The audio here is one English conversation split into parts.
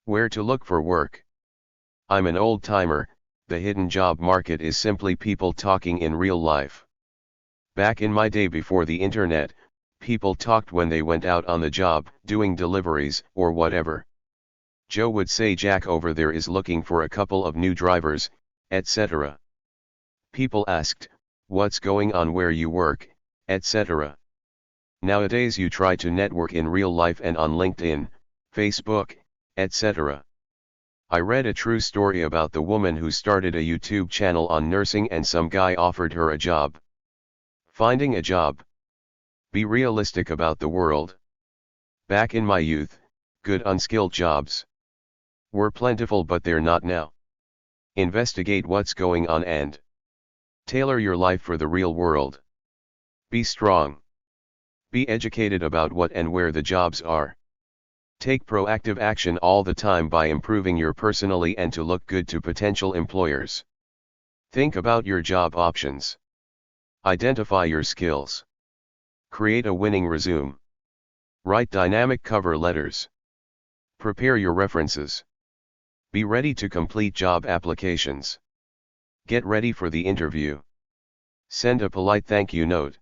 Where to look for work? I'm an old timer. The hidden job market is simply people talking in real life. Back in my day before the internet, people talked when they went out on the job, doing deliveries, or whatever. Joe would say Jack over there is looking for a couple of new drivers, etc. People asked, what's going on where you work, etc. Nowadays you try to network in real life and on LinkedIn, Facebook, etc. I read a true story about the woman who started a YouTube channel on nursing and some guy offered her a job. Finding a job. Be realistic about the world. Back in my youth, good unskilled jobs were plentiful, but they're not now. Investigate what's going on and tailor your life for the real world. Be strong. Be educated about what and where the jobs are. Take proactive action all the time by improving your personally and to look good to potential employers. Think about your job options. Identify your skills. Create a winning resume. Write dynamic cover letters. Prepare your references. Be ready to complete job applications. Get ready for the interview. Send a polite thank you note.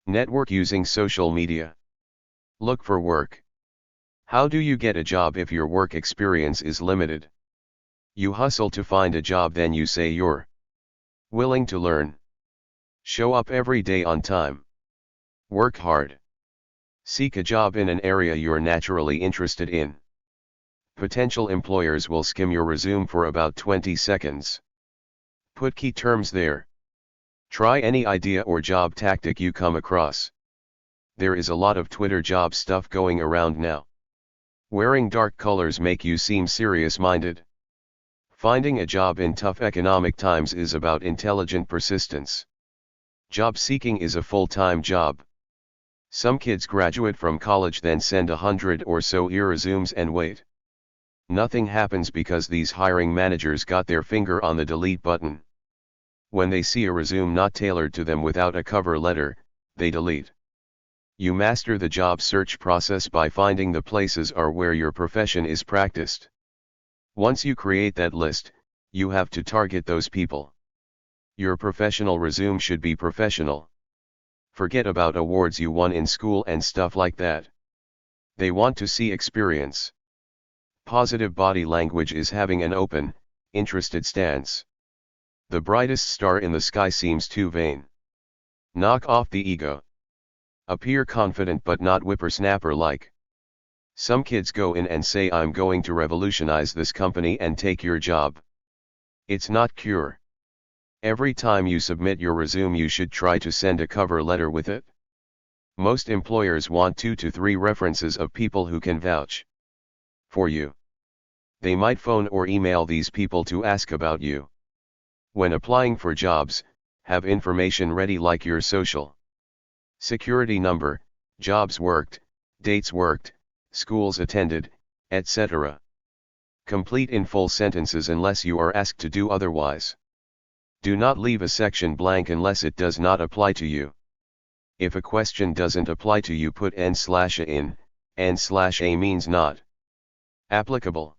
Network using social media. Look for work. How do you get a job if your work experience is limited? You hustle to find a job, then you say you're willing to learn. Show up every day on time. Work hard. Seek a job in an area you're naturally interested in. Potential employers will skim your resume for about 20 seconds. Put key terms there. Try any idea or job tactic you come across. There is a lot of Twitter job stuff going around now. Wearing dark colors make you seem serious-minded. Finding a job in tough economic times is about intelligent persistence. Job seeking is a full-time job. Some kids graduate from college then send 100 or so resumes and wait. Nothing happens because these hiring managers got their finger on the delete button. When they see a resume not tailored to them without a cover letter, they delete. You master the job search process by finding the places or where your profession is practiced. Once you create that list, you have to target those people. Your professional resume should be professional. Forget about awards you won in school and stuff like that. They want to see experience. Positive body language is having an open, interested stance. The brightest star in the sky seems too vain. Knock off the ego. Appear confident but not whippersnapper-like. Some kids go in and say I'm going to revolutionize this company and take your job. It's not cure. Every time you submit your resume you should try to send a cover letter with it. Most employers want 2 to 3 references of people who can vouch for you. They might phone or email these people to ask about you. When applying for jobs, have information ready like your social security number, jobs worked, dates worked, schools attended, etc. Complete in full sentences unless you are asked to do otherwise. Do not leave a section blank unless it does not apply to you. If a question doesn't apply to you, put n/a in. N/a means not applicable.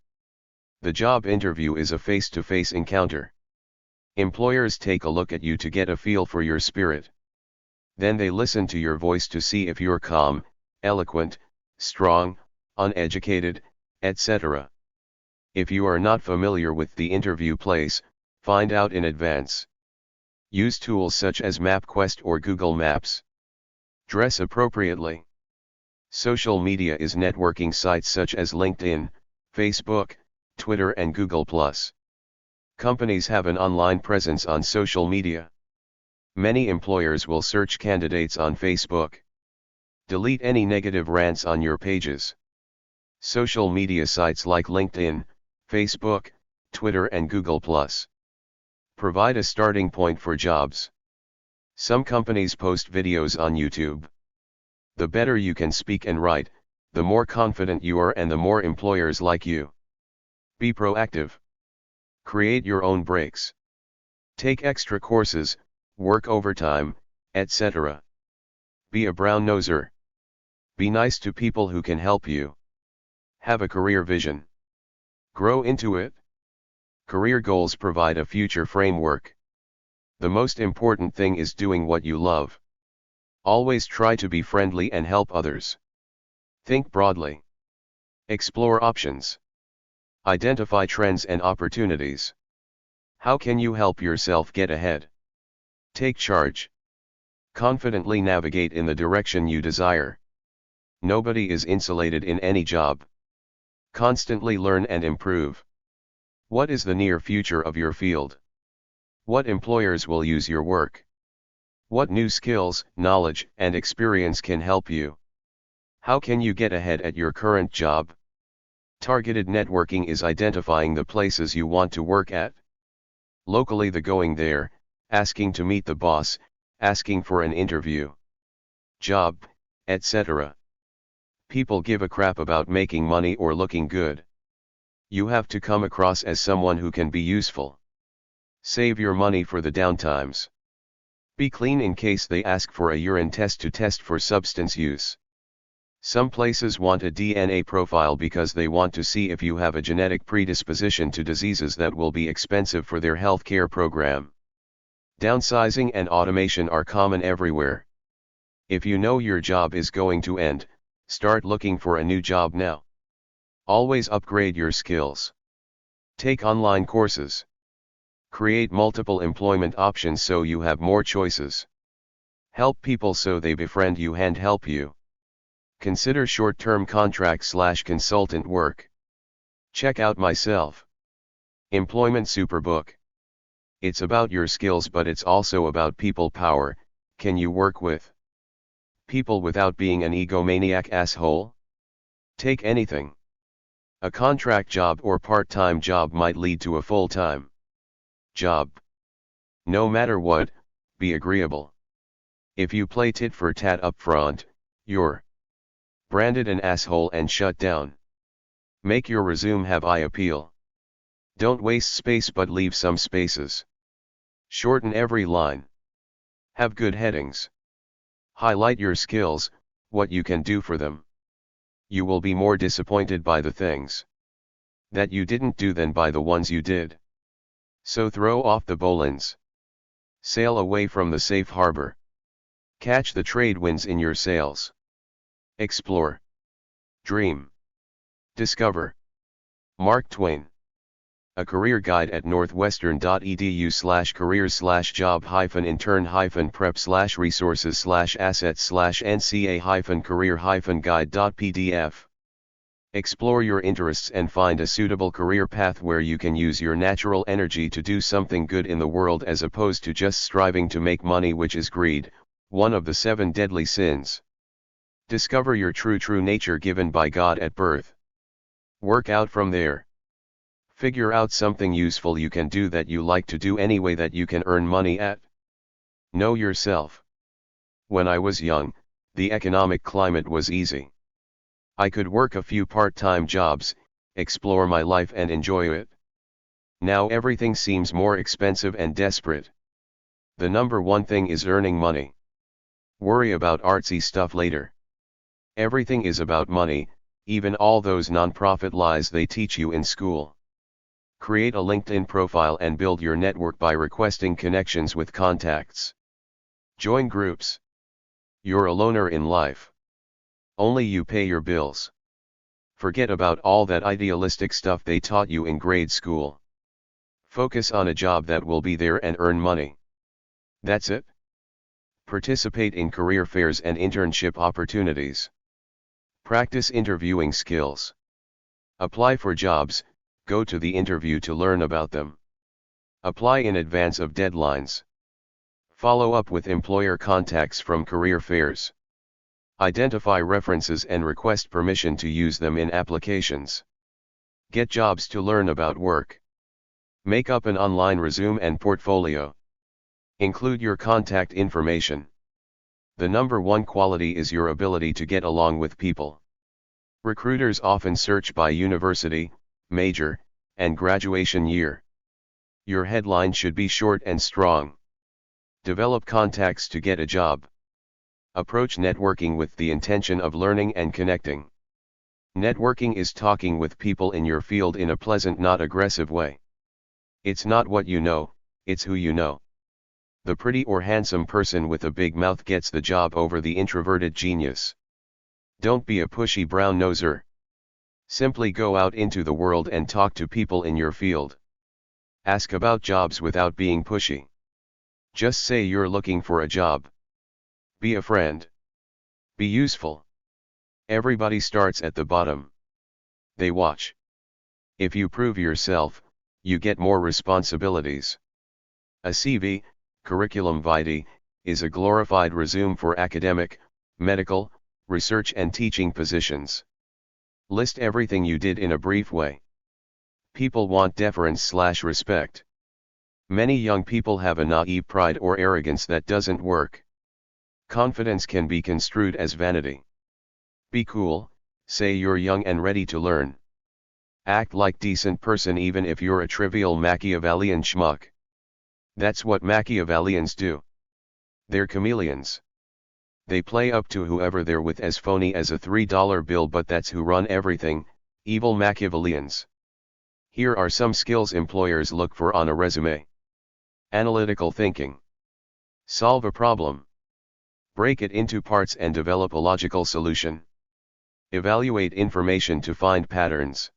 The job interview is a face-to-face encounter. Employers take a look at you to get a feel for your spirit. Then they listen to your voice to see if you're calm, eloquent, strong, uneducated, etc. If you are not familiar with the interview place, find out in advance. Use tools such as MapQuest or Google Maps. Dress appropriately. Social media is networking sites such as LinkedIn, Facebook, Twitter and Google+. Companies have an online presence on social media. Many employers will search candidates on Facebook. Delete any negative rants on your pages. Social media sites like LinkedIn, Facebook, Twitter and Google+ provide a starting point for jobs. Some companies post videos on YouTube. The better you can speak and write, the more confident you are and the more employers like you. Be proactive. Create your own breaks. Take extra courses, work overtime, etc. Be a brown noser. Be nice to people who can help you. Have a career vision. Grow into it. Career goals provide a future framework. The most important thing is doing what you love. Always try to be friendly and help others. Think broadly. Explore options. Identify trends and opportunities. How can you help yourself get ahead? Take charge. Confidently navigate in the direction you desire. Nobody is insulated in any job. Constantly learn and improve. What is the near future of your field? What employers will use your work? What new skills, knowledge, and experience can help you? How can you get ahead at your current job? Targeted networking is identifying the places you want to work at. Locally, the going there, asking to meet the boss, asking for an interview. Job, etc. People give a crap about making money or looking good. You have to come across as someone who can be useful. Save your money for the downtimes. Be clean in case they ask for a urine test to test for substance use. Some places want a DNA profile because they want to see if you have a genetic predisposition to diseases that will be expensive for their healthcare program. Downsizing and automation are common everywhere. If you know your job is going to end, start looking for a new job now. Always upgrade your skills. Take online courses. Create multiple employment options so you have more choices. Help people so they befriend you and help you. Consider short-term contract/consultant work. Check out myself. Employment Superbook. It's about your skills, but it's also about people power. Can you work with people without being an egomaniac asshole? Take anything. A contract job or part-time job might lead to a full-time job. No matter what, be agreeable. If you play tit for tat up front, you're branded an asshole and shut down. Make your resume have eye appeal. Don't waste space but leave some spaces. Shorten every line. Have good headings. Highlight your skills, what you can do for them. You will be more disappointed by the things that you didn't do than by the ones you did. So throw off the bowlines. Sail away from the safe harbor. Catch the trade winds in your sails. Explore. Dream. Discover. Mark Twain. A career guide at northwestern.edu/careers/job-resources/assets/nca-career-guide.pdf. Explore your interests and find a suitable career path where you can use your natural energy to do something good in the world as opposed to just striving to make money, which is greed, one of the 7 deadly sins. Discover your true nature given by God at birth. Work out from there. Figure out something useful you can do that you like to do anyway that you can earn money at. Know yourself. When I was young, the economic climate was easy. I could work a few part-time jobs, explore my life and enjoy it. Now everything seems more expensive and desperate. The number one thing is earning money. Worry about artsy stuff later. Everything is about money, even all those non-profit lies they teach you in school. Create a LinkedIn profile and build your network by requesting connections with contacts. Join groups. You're a loner in life. Only you pay your bills. Forget about all that idealistic stuff they taught you in grade school. Focus on a job that will be there and earn money. That's it. Participate in career fairs and internship opportunities. Practice interviewing skills. Apply for jobs. Go to the interview to learn about them. Apply in advance of deadlines. Follow up with employer contacts from career fairs. Identify references and request permission to use them in applications. Get jobs to learn about work. Make up an online resume and portfolio. Include your contact information. The number one quality is your ability to get along with people. Recruiters often search by university, major, and graduation year. Your headline should be short and strong. Develop contacts to get a job. Approach networking with the intention of learning and connecting. Networking is talking with people in your field in a pleasant, not aggressive way. It's not what you know, it's who you know. The pretty or handsome person with a big mouth gets the job over the introverted genius. Don't be a pushy brown noser. Simply go out into the world and talk to people in your field. Ask about jobs without being pushy. Just say you're looking for a job. Be a friend. Be useful. Everybody starts at the bottom. They watch. If you prove yourself, you get more responsibilities. A CV, curriculum vitae, is a glorified resume for academic, medical, research and teaching positions. List everything you did in a brief way. People want deference/respect. Many young people have a naive pride or arrogance that doesn't work. Confidence can be construed as vanity. Be cool, say you're young and ready to learn. Act like decent person even if you're a trivial Machiavellian schmuck. That's what Machiavellians do. They're chameleons. They play up to whoever they're with as phony as a $3 bill, but that's who run everything, evil Machiavellians. Here are some skills employers look for on a resume. Analytical thinking. Solve a problem. Break it into parts and develop a logical solution. Evaluate information to find patterns.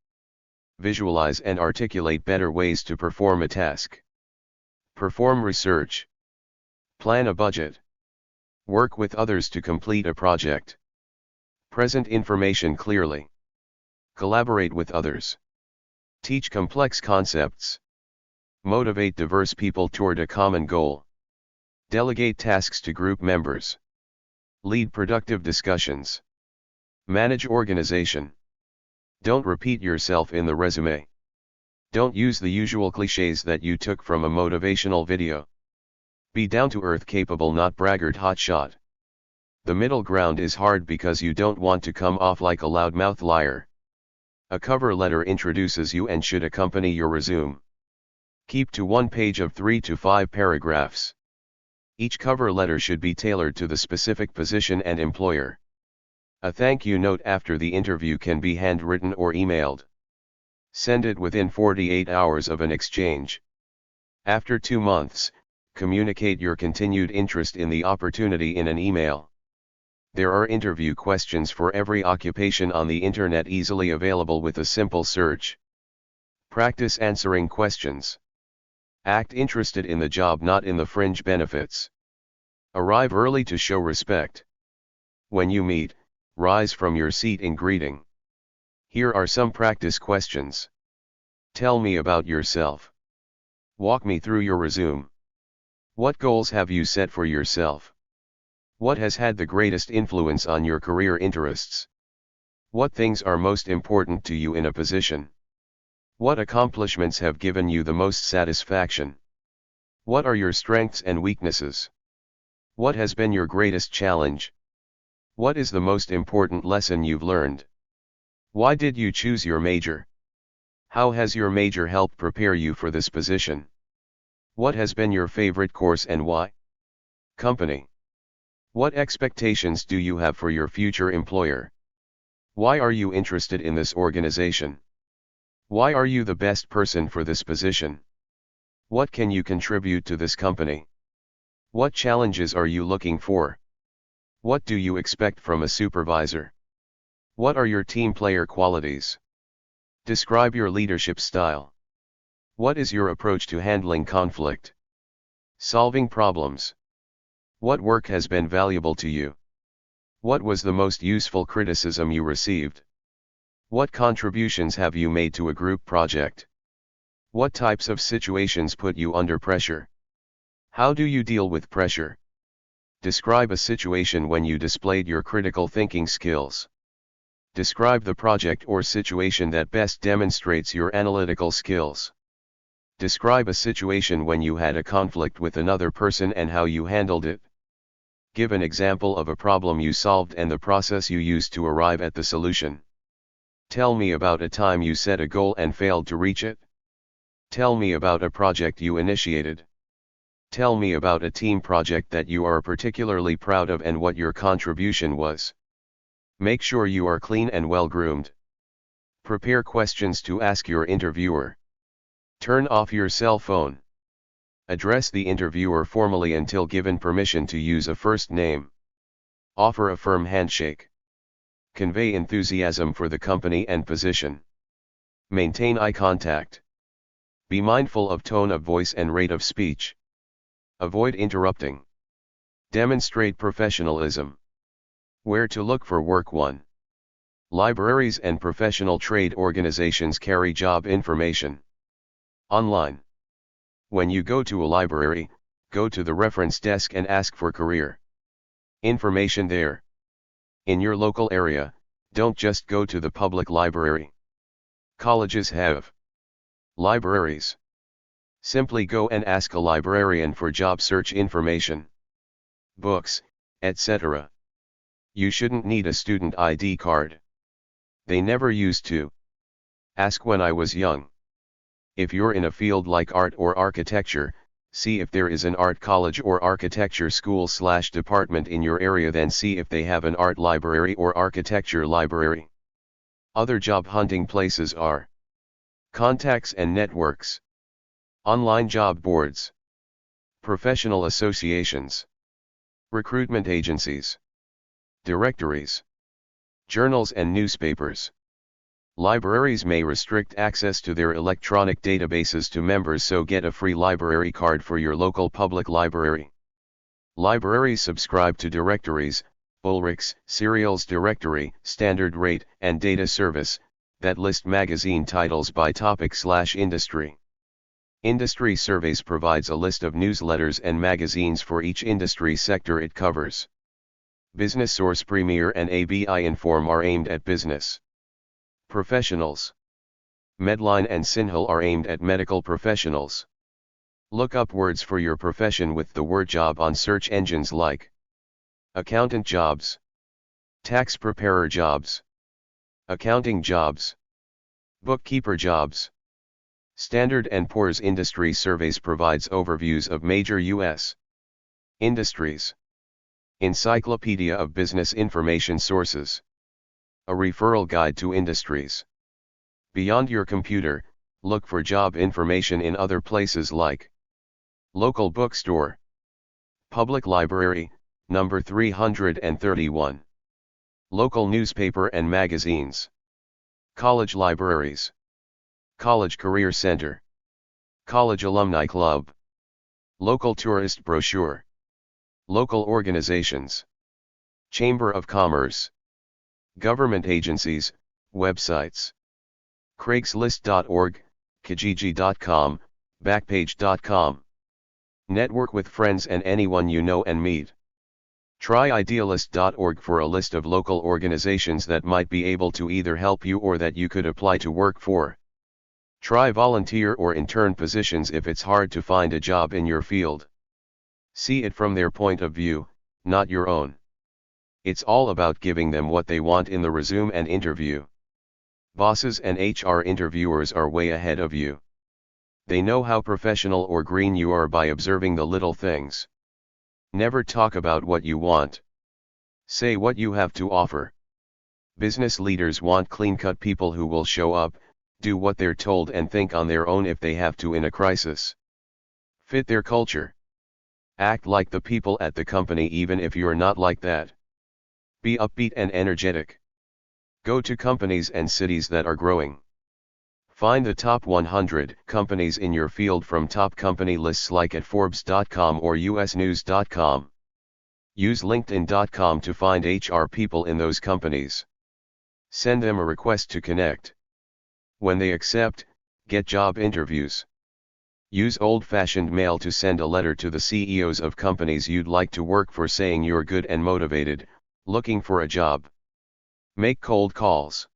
Visualize and articulate better ways to perform a task. Perform research. Plan a budget. Work with others to complete a project. Present information clearly. Collaborate with others. Teach complex concepts. Motivate diverse people toward a common goal. Delegate tasks to group members. Lead productive discussions. Manage organization. Don't repeat yourself in the resume. Don't use the usual cliches that you took from a motivational video. Be down-to-earth, capable, not braggart hotshot. The middle ground is hard because you don't want to come off like a loudmouth liar. A cover letter introduces you and should accompany your resume. Keep to one page of 3 to 5 paragraphs. Each cover letter should be tailored to the specific position and employer. A thank you note after the interview can be handwritten or emailed. Send it within 48 hours of an exchange. After 2 months, communicate your continued interest in the opportunity in an email. There are interview questions for every occupation on the internet, easily available with a simple search. Practice answering questions. Act interested in the job, not in the fringe benefits. Arrive early to show respect. When you meet, rise from your seat in greeting. Here are some practice questions. Tell me about yourself. Walk me through your resume. What goals have you set for yourself? What has had the greatest influence on your career interests? What things are most important to you in a position? What accomplishments have given you the most satisfaction? What are your strengths and weaknesses? What has been your greatest challenge? What is the most important lesson you've learned? Why did you choose your major? How has your major helped prepare you for this position? What has been your favorite course and why? Company. What expectations do you have for your future employer? Why are you interested in this organization? Why are you the best person for this position? What can you contribute to this company? What challenges are you looking for? What do you expect from a supervisor? What are your team player qualities? Describe your leadership style. What is your approach to handling conflict? Solving problems. What work has been valuable to you? What was the most useful criticism you received? What contributions have you made to a group project? What types of situations put you under pressure? How do you deal with pressure? Describe a situation when you displayed your critical thinking skills. Describe the project or situation that best demonstrates your analytical skills. Describe a situation when you had a conflict with another person and how you handled it. Give an example of a problem you solved and the process you used to arrive at the solution. Tell me about a time you set a goal and failed to reach it. Tell me about a project you initiated. Tell me about a team project that you are particularly proud of and what your contribution was. Make sure you are clean and well groomed. Prepare questions to ask your interviewer. Turn off your cell phone. Address the interviewer formally until given permission to use a first name. Offer a firm handshake. Convey enthusiasm for the company and position. Maintain eye contact. Be mindful of tone of voice and rate of speech. Avoid interrupting. Demonstrate professionalism. Where to look for work. 1. Libraries and professional trade organizations carry job information online. When you go to a library, go to the reference desk and ask for career information there. In your local area, don't just go to the public library. Colleges have libraries. Simply go and ask a librarian for job search information, books, etc. You shouldn't need a student ID card. They never used to. Ask when I was young. If you're in a field like art or architecture, see if there is an art college or architecture school/department in your area, then see if they have an art library or architecture library. Other job hunting places are contacts and networks, online job boards, professional associations, recruitment agencies, directories, journals and newspapers. Libraries may restrict access to their electronic databases to members, so get a free library card for your local public library. Libraries subscribe to directories, Ulrichs, Serials Directory, Standard Rate, and Data Service, that list magazine titles by topic/industry. Industry Surveys provides a list of newsletters and magazines for each industry sector it covers. Business Source Premier and ABI Inform are aimed at business professionals. Medline and Sinhal are aimed at medical professionals. Look up words for your profession with the word job on search engines like accountant jobs, tax preparer jobs, accounting jobs, bookkeeper jobs. Standard & Poor's Industry Surveys provides overviews of major U.S. industries. Encyclopedia of Business Information Sources. A referral guide to industries. Beyond your computer, look for job information in other places like local bookstore, public library, number 331, local newspaper and magazines, college libraries, college career center, college alumni club, local tourist brochure, local organizations, chamber of commerce, government agencies, websites, Craigslist.org, Kijiji.com, Backpage.com. Network with friends and anyone you know and meet. Try Idealist.org for a list of local organizations that might be able to either help you or that you could apply to work for. Try volunteer or intern positions if it's hard to find a job in your field. See it from their point of view, not your own. It's all about giving them what they want in the resume and interview. Bosses and HR interviewers are way ahead of you. They know how professional or green you are by observing the little things. Never talk about what you want. Say what you have to offer. Business leaders want clean-cut people who will show up, do what they're told and think on their own if they have to in a crisis. Fit their culture. Act like the people at the company even if you're not like that. Be upbeat and energetic. Go to companies and cities that are growing. Find the top 100 companies in your field from top company lists like at Forbes.com or usnews.com. Use LinkedIn.com to find HR people in those companies. Send them a request to connect. When they accept, get job interviews. Use old-fashioned mail to send a letter to the CEOs of companies you'd like to work for saying you're good and motivated, looking for a job. Make cold calls.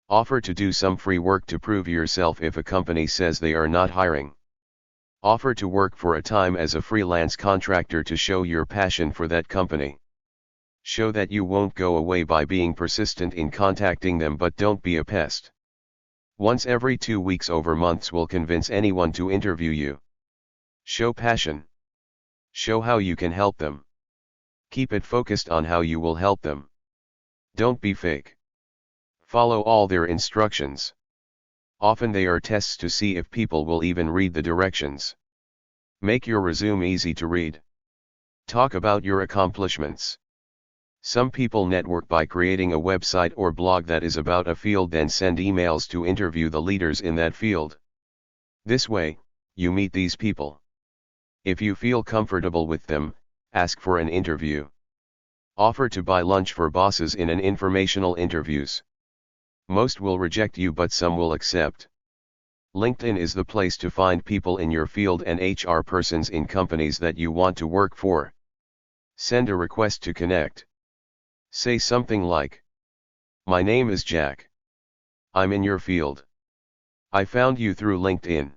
Offer to do some free work to prove yourself if a company says they are not hiring. Offer to work for a time as a freelance contractor to show your passion for that company. Show that you won't go away by being persistent in contacting them, but don't be a pest. Once every 2 weeks over months will convince anyone to interview you. Show passion. Show how you can help them. Keep it focused on how you will help them. Don't be fake. Follow all their instructions. Often they are tests to see if people will even read the directions. Make your resume easy to read. Talk about your accomplishments. Some people network by creating a website or blog that is about a field, then send emails to interview the leaders in that field. This way, you meet these people. If you feel comfortable with them, ask for an interview. Offer to buy lunch for bosses in an informational interviews. Most will reject you, but some will accept. LinkedIn is the place to find people in your field and HR persons in companies that you want to work for. Send a request to connect. Say something like, "My name is Jack. I'm in your field. I found you through LinkedIn.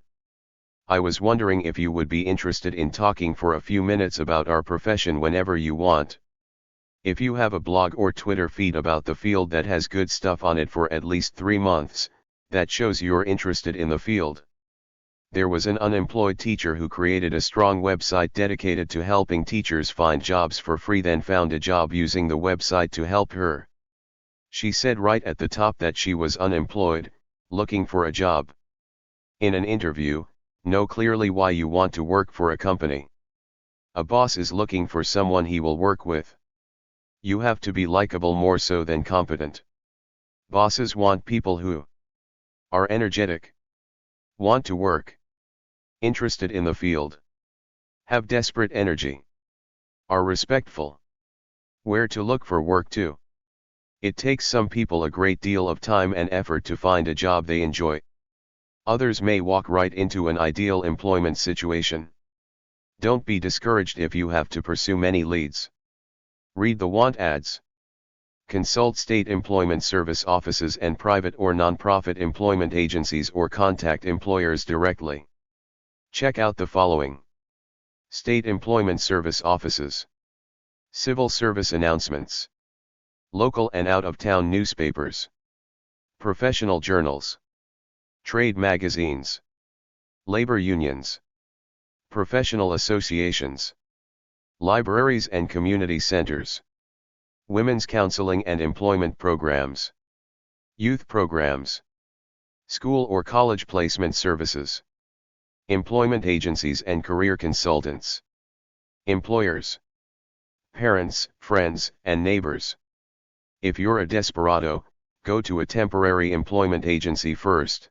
I was wondering if you would be interested in talking for a few minutes about our profession whenever you want." If you have a blog or Twitter feed about the field that has good stuff on it for at least 3 months, that shows you're interested in the field. There was an unemployed teacher who created a strong website dedicated to helping teachers find jobs for free, then found a job using the website to help her. She said right at the top that she was unemployed, looking for a job. In an interview, know clearly why you want to work for a company. A boss is looking for someone he will work with. You have to be likable more so than competent. Bosses want people who are energetic, want to work, interested in the field, have desperate energy, are respectful. Where to look for work too. It takes some people a great deal of time and effort to find a job they enjoy. Others may walk right into an ideal employment situation. Don't be discouraged if you have to pursue many leads. Read the want ads. Consult state employment service offices and private or non-profit employment agencies, or contact employers directly. Check out the following: state employment service offices, civil service announcements, local and out-of-town newspapers, professional journals, trade magazines, labor unions, professional associations, libraries and community centers, women's counseling and employment programs, youth programs, school or college placement services, employment agencies and career consultants, employers, parents, friends, and neighbors. If you're a desperado, go to a temporary employment agency first.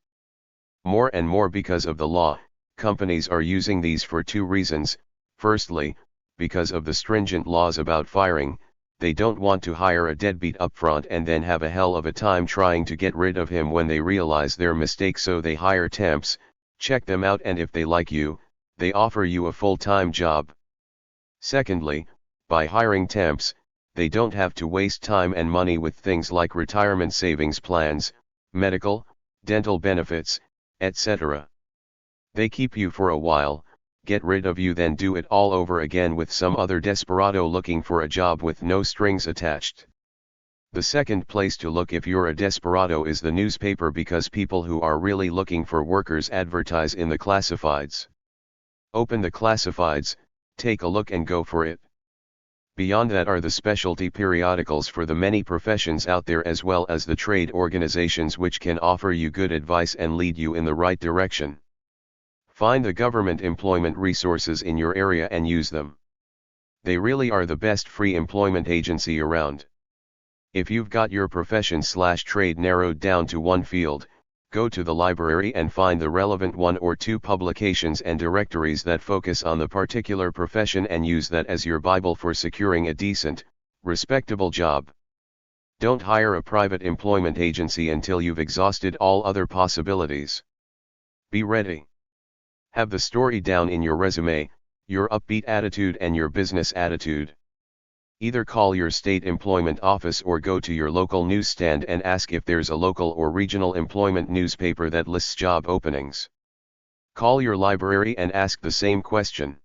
More and more, because of the law, companies are using these for 2 reasons. Firstly, because of the stringent laws about firing, they don't want to hire a deadbeat upfront and then have a hell of a time trying to get rid of him when they realize their mistake, so they hire temps, check them out, and if they like you, they offer you a full-time job. Secondly, by hiring temps, they don't have to waste time and money with things like retirement savings plans, medical, dental benefits, etc. They keep you for a while, get rid of you, then do it all over again with some other desperado looking for a job with no strings attached. The second place to look if you're a desperado is the newspaper, because people who are really looking for workers advertise in the classifieds. Open the classifieds, take a look and go for it. Beyond that are the specialty periodicals for the many professions out there, as well as the trade organizations, which can offer you good advice and lead you in the right direction. Find the government employment resources in your area and use them. They really are the best free employment agency around. If you've got your profession/trade narrowed down to one field, go to the library and find the relevant 1 or 2 publications and directories that focus on the particular profession, and use that as your Bible for securing a decent, respectable job. Don't hire a private employment agency until you've exhausted all other possibilities. Be ready. Have the story down in your resume, your upbeat attitude and your business attitude. Either call your state employment office or go to your local newsstand and ask if there's a local or regional employment newspaper that lists job openings. Call your library and ask the same question.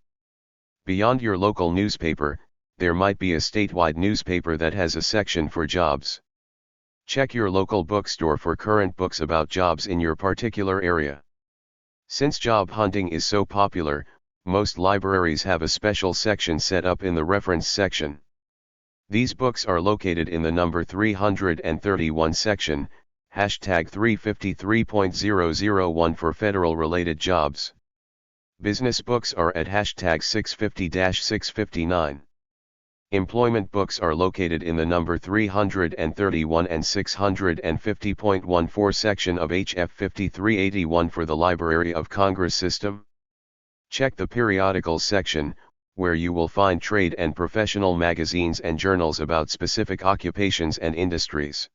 Beyond your local newspaper, there might be a statewide newspaper that has a section for jobs. Check your local bookstore for current books about jobs in your particular area. Since job hunting is so popular, most libraries have a special section set up in the reference section. These books are located in the number 331 section, Hashtag 353.001 for federal-related jobs. Business books are at hashtag 650-659. Employment books are located in the number 331 and 650.14 section of HF 5381 for the Library of Congress system. Check the periodicals section, where you will find trade and professional magazines and journals about specific occupations and industries.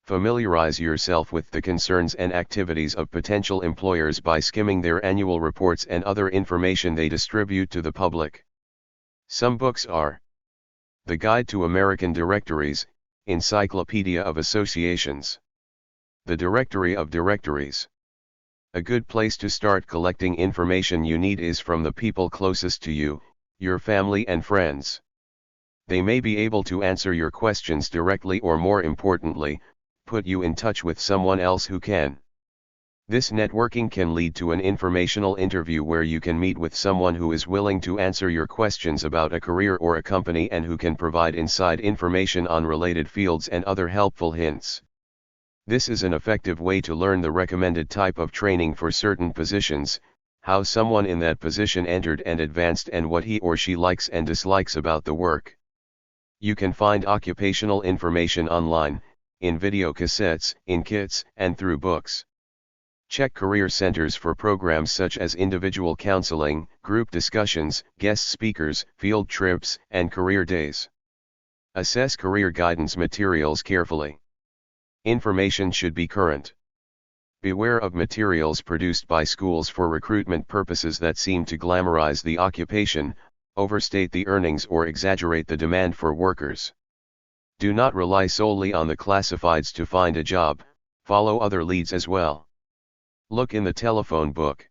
Familiarize yourself with the concerns and activities of potential employers by skimming their annual reports and other information they distribute to the public. Some books are The Guide to American Directories, Encyclopedia of Associations. The Directory of Directories. A good place to start collecting information you need is from the people closest to you, your family and friends. They may be able to answer your questions directly or, more importantly, put you in touch with someone else who can. This networking can lead to an informational interview where you can meet with someone who is willing to answer your questions about a career or a company and who can provide inside information on related fields and other helpful hints. This is an effective way to learn the recommended type of training for certain positions, how someone in that position entered and advanced, and what he or she likes and dislikes about the work. You can find occupational information online, in video cassettes, in kits, and through books. Check career centers for programs such as individual counseling, group discussions, guest speakers, field trips, and career days. Assess career guidance materials carefully. Information should be current. Beware of materials produced by schools for recruitment purposes that seem to glamorize the occupation, overstate the earnings, or exaggerate the demand for workers. Do not rely solely on the classifieds to find a job, follow other leads as well. Look in the telephone book.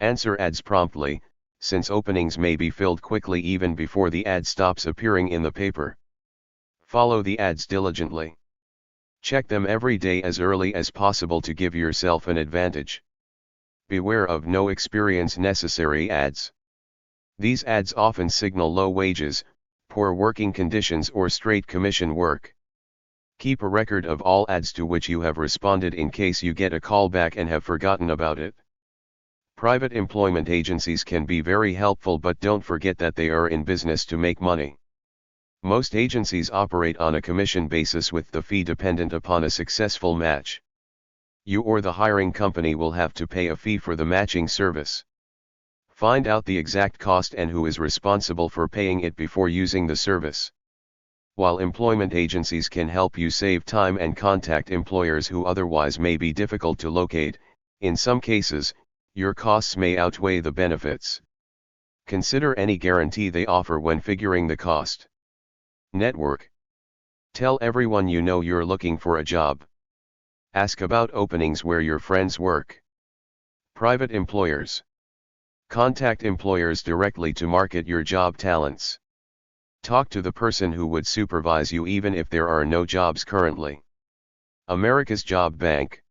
Answer ads promptly, since openings may be filled quickly even before the ad stops appearing in the paper. Follow the ads diligently. Check them every day as early as possible to give yourself an advantage. Beware of no experience necessary ads. These ads often signal low wages, poor working conditions, or straight commission work. Keep a record of all ads to which you have responded in case you get a call back and have forgotten about it. Private employment agencies can be very helpful, but don't forget that they are in business to make money. Most agencies operate on a commission basis with the fee dependent upon a successful match. You or the hiring company will have to pay a fee for the matching service. Find out the exact cost and who is responsible for paying it before using the service. While employment agencies can help you save time and contact employers who otherwise may be difficult to locate, in some cases, your costs may outweigh the benefits. Consider any guarantee they offer when figuring the cost. Network. Tell everyone you know you're looking for a job. Ask about openings where your friends work. Private employers. Contact employers directly to market your job talents. Talk to the person who would supervise you even if there are no jobs currently. America's Job Bank.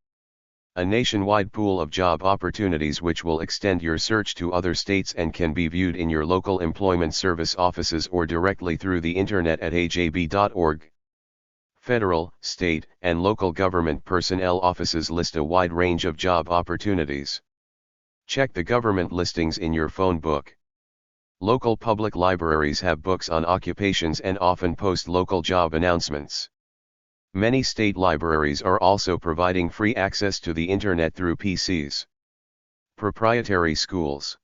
A nationwide pool of job opportunities which will extend your search to other states and can be viewed in your local employment service offices or directly through the internet at ajb.org. Federal, state, and local government personnel offices list a wide range of job opportunities. Check the government listings in your phone book. Local public libraries have books on occupations and often post local job announcements. Many state libraries are also providing free access to the internet through PCs. Proprietary schools.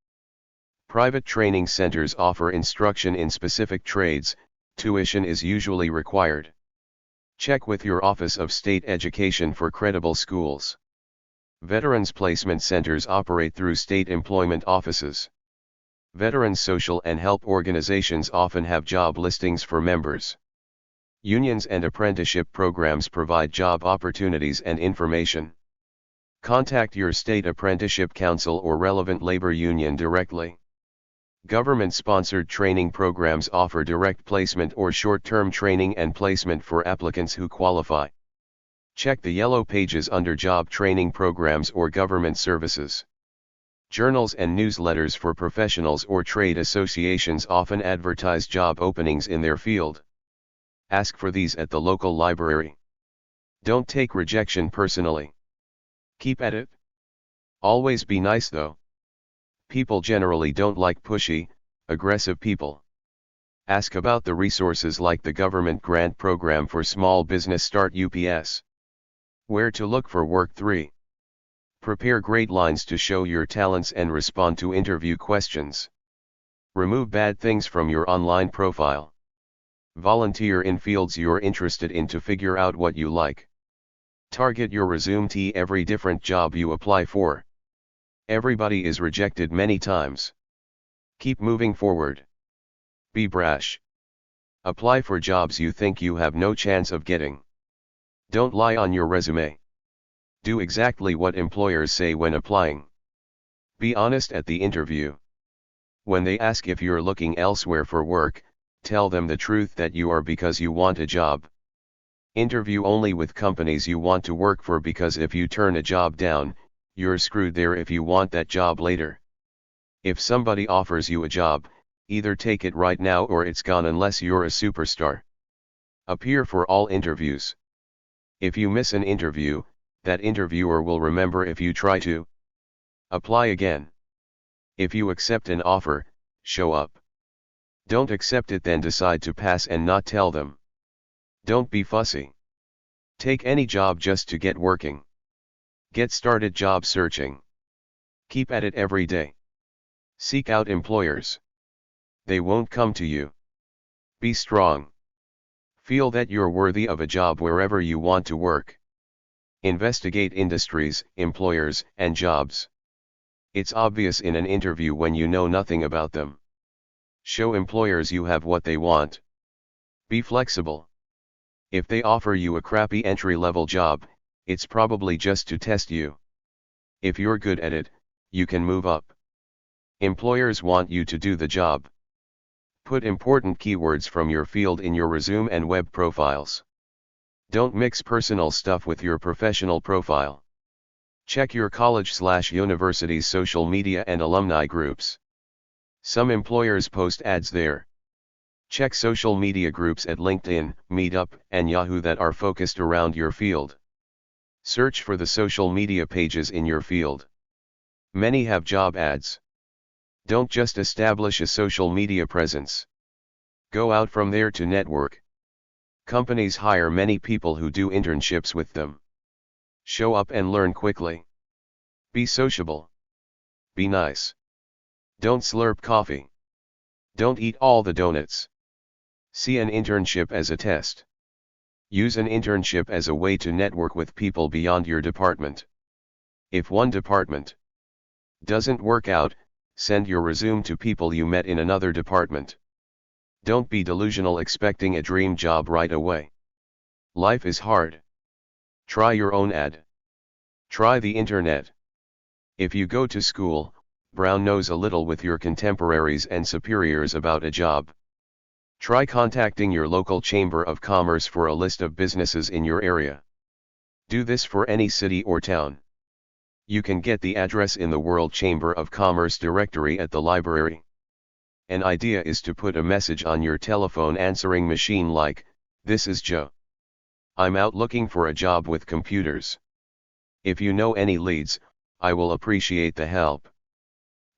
Private training centers offer instruction in specific trades. Tuition is usually required. Check with your Office of State Education for credible schools. Veterans Placement Centers operate through state employment offices. Veterans social and help organizations often have job listings for members. Unions and apprenticeship programs provide job opportunities and information. Contact your state apprenticeship council or relevant labor union directly. Government-sponsored training programs offer direct placement or short-term training and placement for applicants who qualify. Check the yellow pages under job training programs or government services. Journals and newsletters for professionals or trade associations often advertise job openings in their field. Ask for these at the local library. Don't take rejection personally. Keep at it. Always be nice though. People generally don't like pushy, aggressive people. Ask about the resources like the government grant program for small business start UPS. Where to look for work. 3. Prepare great lines to show your talents and respond to interview questions. Remove bad things from your online profile. Volunteer in fields you're interested in to figure out what you like. Target your resume to every different job you apply for. Everybody is rejected many times. Keep moving forward. Be brash. Apply for jobs you think you have no chance of getting. Don't lie on your resume. Do exactly what employers say when applying. Be honest at the interview. When they ask if you're looking elsewhere for work, tell them the truth that you are because you want a job. Interview only with companies you want to work for, because if you turn a job down, you're screwed there if you want that job later. If somebody offers you a job, either take it right now or it's gone unless you're a superstar. Appear for all interviews. If you miss an interview, that interviewer will remember if you try to apply again. If you accept an offer, show up. Don't accept it then decide to pass and not tell them. Don't be fussy. Take any job just to get working. Get started job searching. Keep at it every day. Seek out employers. They won't come to you. Be strong. Feel that you're worthy of a job wherever you want to work. Investigate industries, employers, and jobs. It's obvious in an interview when you know nothing about them. Show employers you have what they want. Be flexible. If they offer you a crappy entry-level job, it's probably just to test you. If you're good at it, you can move up. Employers want you to do the job. Put important keywords from your field in your resume and web profiles. Don't mix personal stuff with your professional profile. Check your college/university's social media and alumni groups. Some employers post ads there. Check social media groups at LinkedIn, Meetup, and Yahoo that are focused around your field. Search for the social media pages in your field. Many have job ads. Don't just establish a social media presence. Go out from there to network. Companies hire many people who do internships with them. Show up and learn quickly. Be sociable. Be nice. Don't slurp coffee. Don't eat all the donuts. See an internship as a test. Use an internship as a way to network with people beyond your department. If one department doesn't work out, send your resume to people you met in another department. Don't be delusional expecting a dream job right away. Life is hard. Try your own ad. Try the internet. If you go to school, brown nose a little with your contemporaries and superiors about a job. Try contacting your local chamber of commerce for a list of businesses in your area. Do this for any city or town. You can get the address in the World Chamber of Commerce directory at the library. An idea is to put a message on your telephone answering machine like, "This is Joe. I'm out looking for a job with computers. If you know any leads, I will appreciate the help."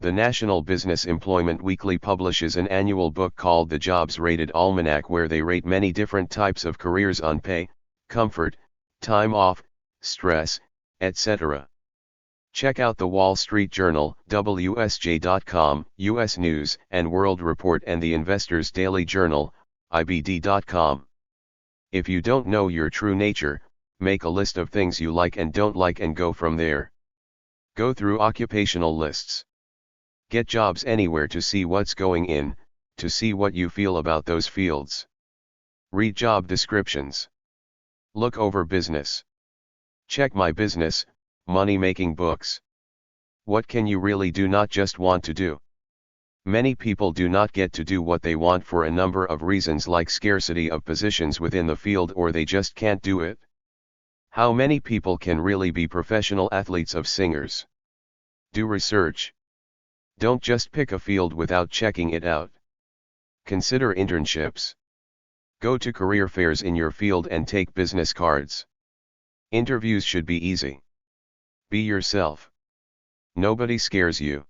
The National Business Employment Weekly publishes an annual book called The Jobs Rated Almanac, where they rate many different types of careers on pay, comfort, time off, stress, etc. Check out the Wall Street Journal, WSJ.com, US News and World Report, and the Investors Daily Journal, IBD.com. If you don't know your true nature, make a list of things you like and don't like and go from there. Go through occupational lists. Get jobs anywhere to see what's going in, to see what you feel about those fields. Read job descriptions. Look over business. Check My Business, money-making books. What can you really do, not just want to do? Many people do not get to do what they want for a number of reasons, like scarcity of positions within the field, or they just can't do it. How many people can really be professional athletes of singers? Do research. Don't just pick a field without checking it out. Consider internships. Go to career fairs in your field and take business cards. Interviews should be easy. Be yourself. Nobody scares you.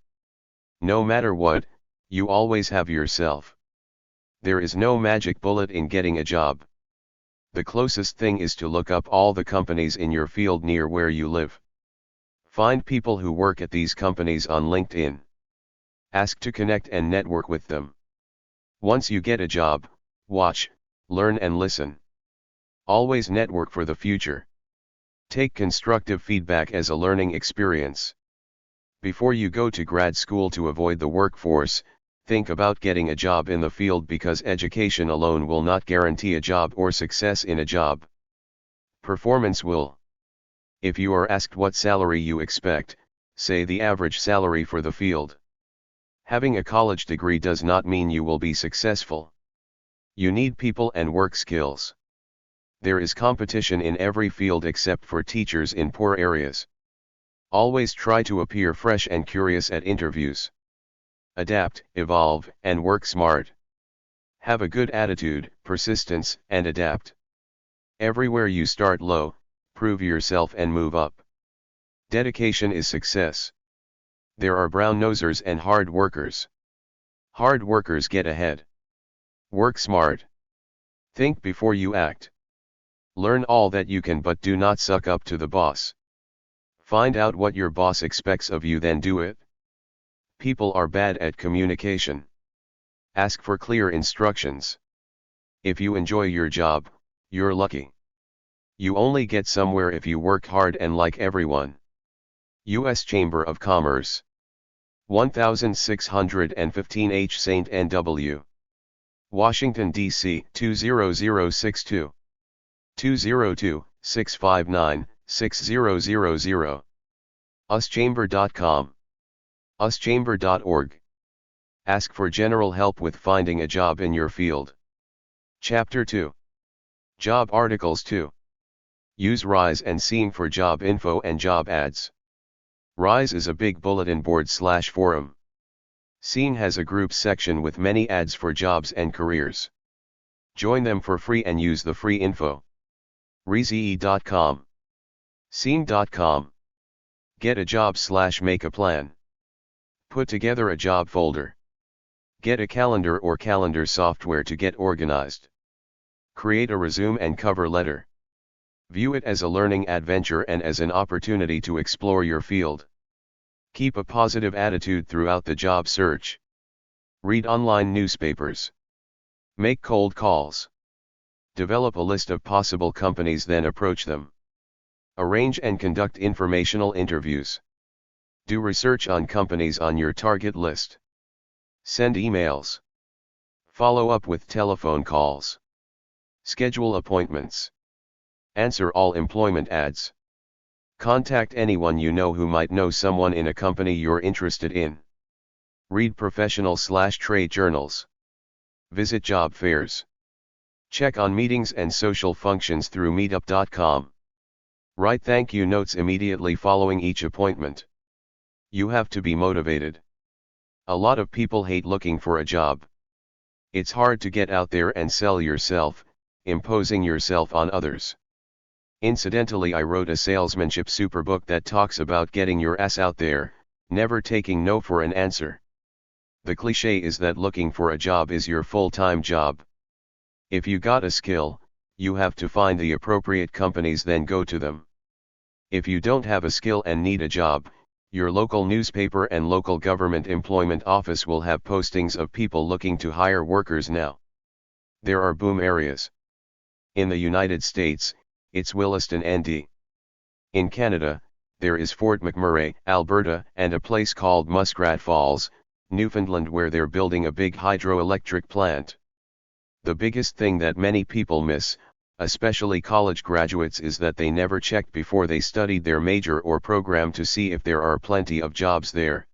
No matter what, you always have yourself. There is no magic bullet in getting a job. The closest thing is to look up all the companies in your field near where you live. Find people who work at these companies on LinkedIn. Ask to connect and network with them. Once you get a job, watch, learn and listen. Always network for the future. Take constructive feedback as a learning experience. Before you go to grad school to avoid the workforce, think about getting a job in the field because education alone will not guarantee a job or success in a job. Performance will. If you are asked what salary you expect, say the average salary for the field. Having a college degree does not mean you will be successful. You need people and work skills. There is competition in every field except for teachers in poor areas. Always try to appear fresh and curious at interviews. Adapt, evolve, and work smart. Have a good attitude, persistence, and adapt. Everywhere you start low, prove yourself and move up. Dedication is success. There are brown nosers and hard workers. Hard workers get ahead. Work smart. Think before you act. Learn all that you can but do not suck up to the boss. Find out what your boss expects of you, then do it. People are bad at communication. Ask for clear instructions. If you enjoy your job, you're lucky. You only get somewhere if you work hard and like everyone. U.S. Chamber of Commerce. 1615 H. St. N.W. Washington, D.C. 20062. 202-659-6000. uschamber.com. uschamber.org. Ask for general help with finding a job in your field. Chapter 2. Job Articles 2. Use Rise and Seeing for job info and job ads. Rise is a big bulletin board/forum. Seeing has a groups section with many ads for jobs and careers. Join them for free and use the free info. Reeze.com. Seeing.com. Get a job/make a plan. Put together a job folder. Get a calendar or calendar software to get organized. Create a resume and cover letter. View it as a learning adventure and as an opportunity to explore your field. Keep a positive attitude throughout the job search. Read online newspapers. Make cold calls. Develop a list of possible companies, then approach them. Arrange and conduct informational interviews. Do research on companies on your target list. Send emails. Follow up with telephone calls. Schedule appointments. Answer all employment ads. Contact anyone you know who might know someone in a company you're interested in. Read professional/trade journals. Visit job fairs. Check on meetings and social functions through meetup.com. Write thank you notes immediately following each appointment. You have to be motivated. A lot of people hate looking for a job. It's hard to get out there and sell yourself, imposing yourself on others. Incidentally, I wrote a salesmanship superbook that talks about getting your ass out there, never taking no for an answer. The cliche is that looking for a job is your full-time job. If you got a skill, you have to find the appropriate companies, then go to them. If you don't have a skill and need a job, your local newspaper and local government employment office will have postings of people looking to hire workers now. There are boom areas. In the United States, it's Williston, ND. In Canada, there is Fort McMurray, Alberta, and a place called Muskrat Falls, Newfoundland, where they're building a big hydroelectric plant. The biggest thing that many people miss, especially college graduates, is that they never checked before they studied their major or program to see if there are plenty of jobs there.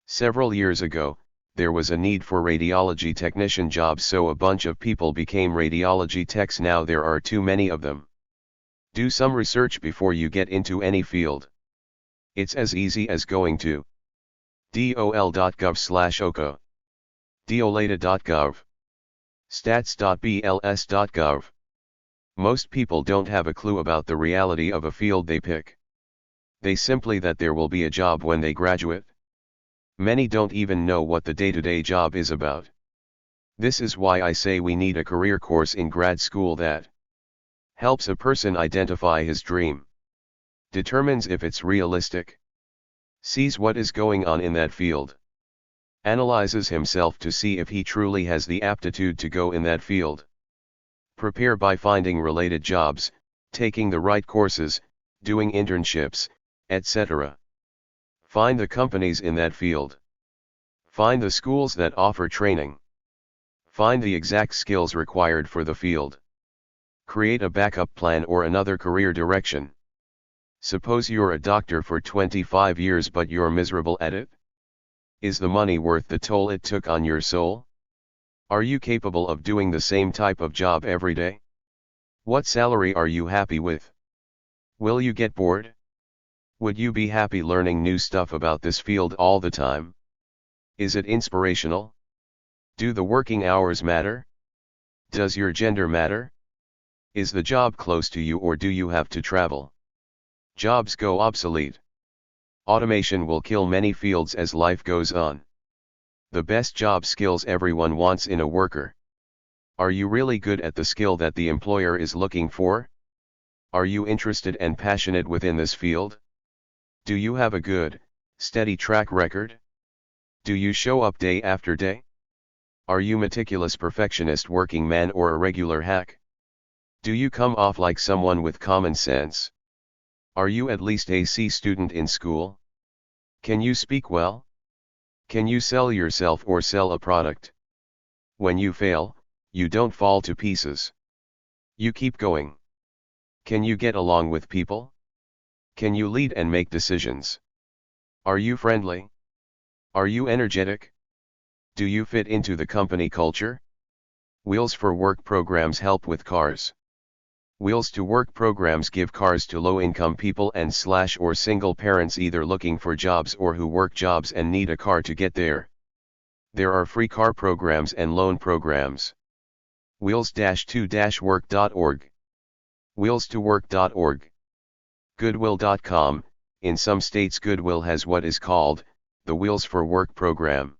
Several years ago, there was a need for radiology technician jobs, so a bunch of people became radiology techs. Now there are too many of them. Do some research before you get into any field. It's as easy as going to dol.gov/oco, dolata.gov, stats.bls.gov. Most people don't have a clue about the reality of a field they pick. They simply that there will be a job when they graduate. Many don't even know what the day-to-day job is about. This is why I say we need a career course in grad school that helps a person identify his dream, determines if it's realistic, sees what is going on in that field, analyzes himself to see if he truly has the aptitude to go in that field. Prepare by finding related jobs, taking the right courses, doing internships, etc. Find the companies in that field. Find the schools that offer training. Find the exact skills required for the field. Create a backup plan or another career direction. Suppose you're a doctor for 25 years but you're miserable at it? Is the money worth the toll it took on your soul? Are you capable of doing the same type of job every day? What salary are you happy with? Will you get bored? Would you be happy learning new stuff about this field all the time? Is it inspirational? Do the working hours matter? Does your gender matter? Is the job close to you or do you have to travel? Jobs go obsolete. Automation will kill many fields as life goes on. The best job skills everyone wants in a worker. Are you really good at the skill that the employer is looking for? Are you interested and passionate within this field? Do you have a good, steady track record? Do you show up day after day? Are you meticulous perfectionist working man or a regular hack? Do you come off like someone with common sense? Are you at least a C student in school? Can you speak well? Can you sell yourself or sell a product? When you fail, you don't fall to pieces. You keep going. Can you get along with people? Can you lead and make decisions? Are you friendly? Are you energetic? Do you fit into the company culture? Wheels for Work programs help with cars. Wheels to Work programs give cars to low-income people and or single parents either looking for jobs or who work jobs and need a car to get there. There are free car programs and loan programs. Wheels-to-work.org. Wheels-to-work.org. Goodwill.com. In some states Goodwill has what is called the Wheels for Work program.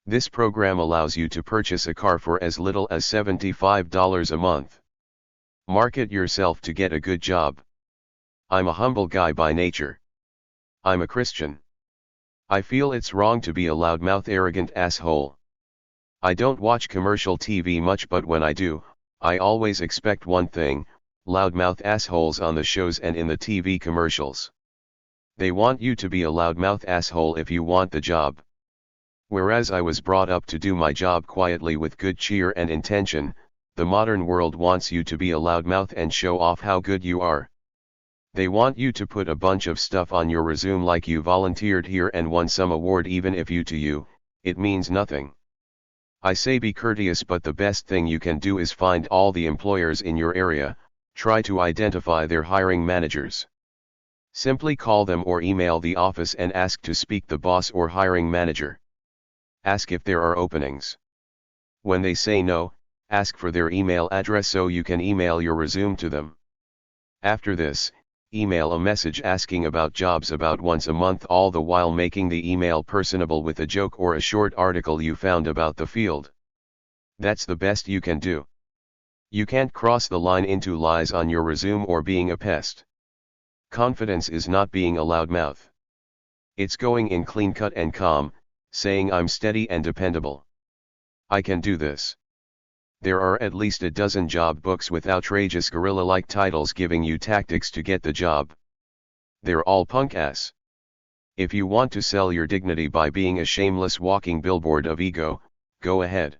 This program allows you to purchase a car for as little as $75 a month. Market yourself to get a good job. I'm a humble guy by nature. I'm a Christian. I feel it's wrong to be a loudmouth arrogant asshole. I don't watch commercial TV much, but when I do, I always expect one thing: loudmouth assholes on the shows and in the TV commercials. They want you to be a loudmouth asshole if you want the job. Whereas I was brought up to do my job quietly with good cheer and intention, the modern world wants you to be a loudmouth and show off how good you are. They want you to put a bunch of stuff on your resume like you volunteered here and won some award, even if to you, it means nothing. I say be courteous, but the best thing you can do is find all the employers in your area, try to identify their hiring managers. Simply call them or email the office and ask to speak the boss or hiring manager. Ask if there are openings. When they say no, ask for their email address so you can email your resume to them. After this, email a message asking about jobs about once a month, all the while making the email personable with a joke or a short article you found about the field. That's the best you can do. You can't cross the line into lies on your resume or being a pest. Confidence is not being a loudmouth. It's going in clean cut and calm, saying I'm steady and dependable. I can do this. There are at least a dozen job books with outrageous guerrilla-like titles giving you tactics to get the job. They're all punk-ass. If you want to sell your dignity by being a shameless walking billboard of ego, go ahead.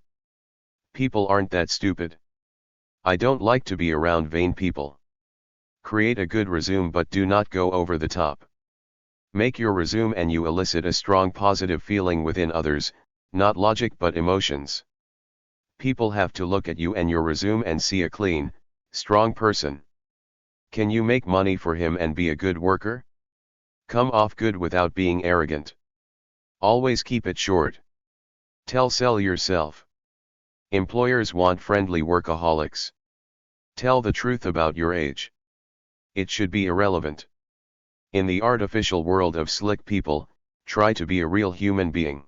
People aren't that stupid. I don't like to be around vain people. Create a good resume, but do not go over the top. Make your resume and you elicit a strong positive feeling within others, not logic but emotions. People have to look at you and your resume and see a clean, strong person. Can you make money for him and be a good worker? Come off good without being arrogant. Always keep it short. Sell yourself. Employers want friendly workaholics. Tell the truth about your age. It should be irrelevant. In the artificial world of slick people, try to be a real human being.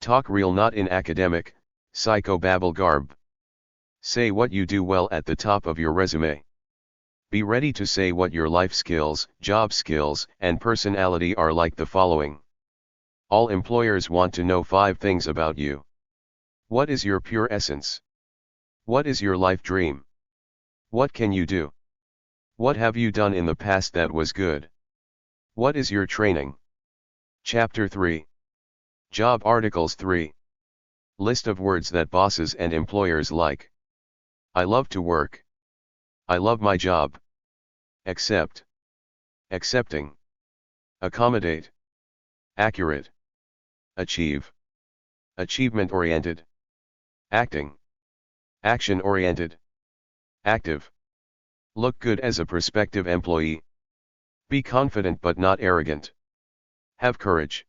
Talk real, not in academic, psychobabble garb. Say what you do well at the top of your resume. Be ready to say what your life skills, job skills, and personality are, like the following. All employers want to know 5 things about you. What is your pure essence? What is your life dream? What can you do? What have you done in the past that was good? What is your training? Chapter 3. Job articles 3. List of words that bosses and employers like. I love to work. I love my job. Accept. Accepting. Accommodate. Accurate. Achieve. Achievement-oriented. Acting. Action-oriented. Active. Look good as a prospective employee. Be confident but not arrogant. Have courage.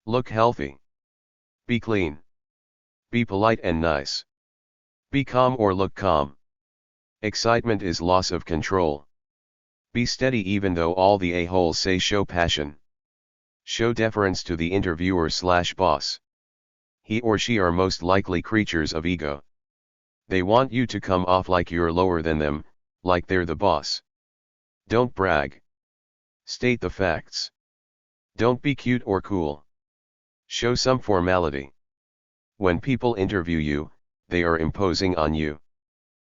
Look healthy. Be clean. Be polite and nice. Be calm or look calm. Excitement is loss of control. Be steady even though all the a-holes say show passion. Show deference to the interviewer/boss. He or she are most likely creatures of ego. They want you to come off like you're lower than them, like they're the boss. Don't brag. State the facts. Don't be cute or cool. Show some formality. When people interview you, they are imposing on you.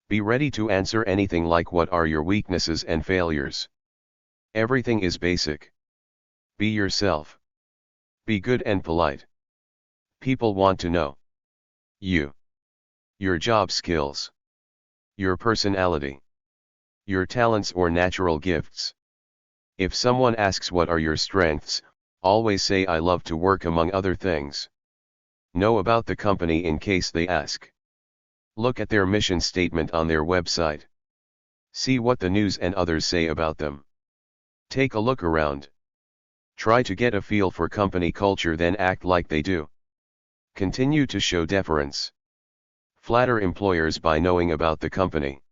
Be ready to answer anything like what are your weaknesses and failures. Everything is basic. Be yourself. Be good and polite. People want to know you, your job skills, your personality, your talents or natural gifts. If someone asks what are your strengths, always say I love to work, among other things. Know about the company in case they ask. Look at their mission statement on their website. See what the news and others say about them. Take a look around. Try to get a feel for company culture, then act like they do. Continue to show deference. Flatter employers by knowing about the company.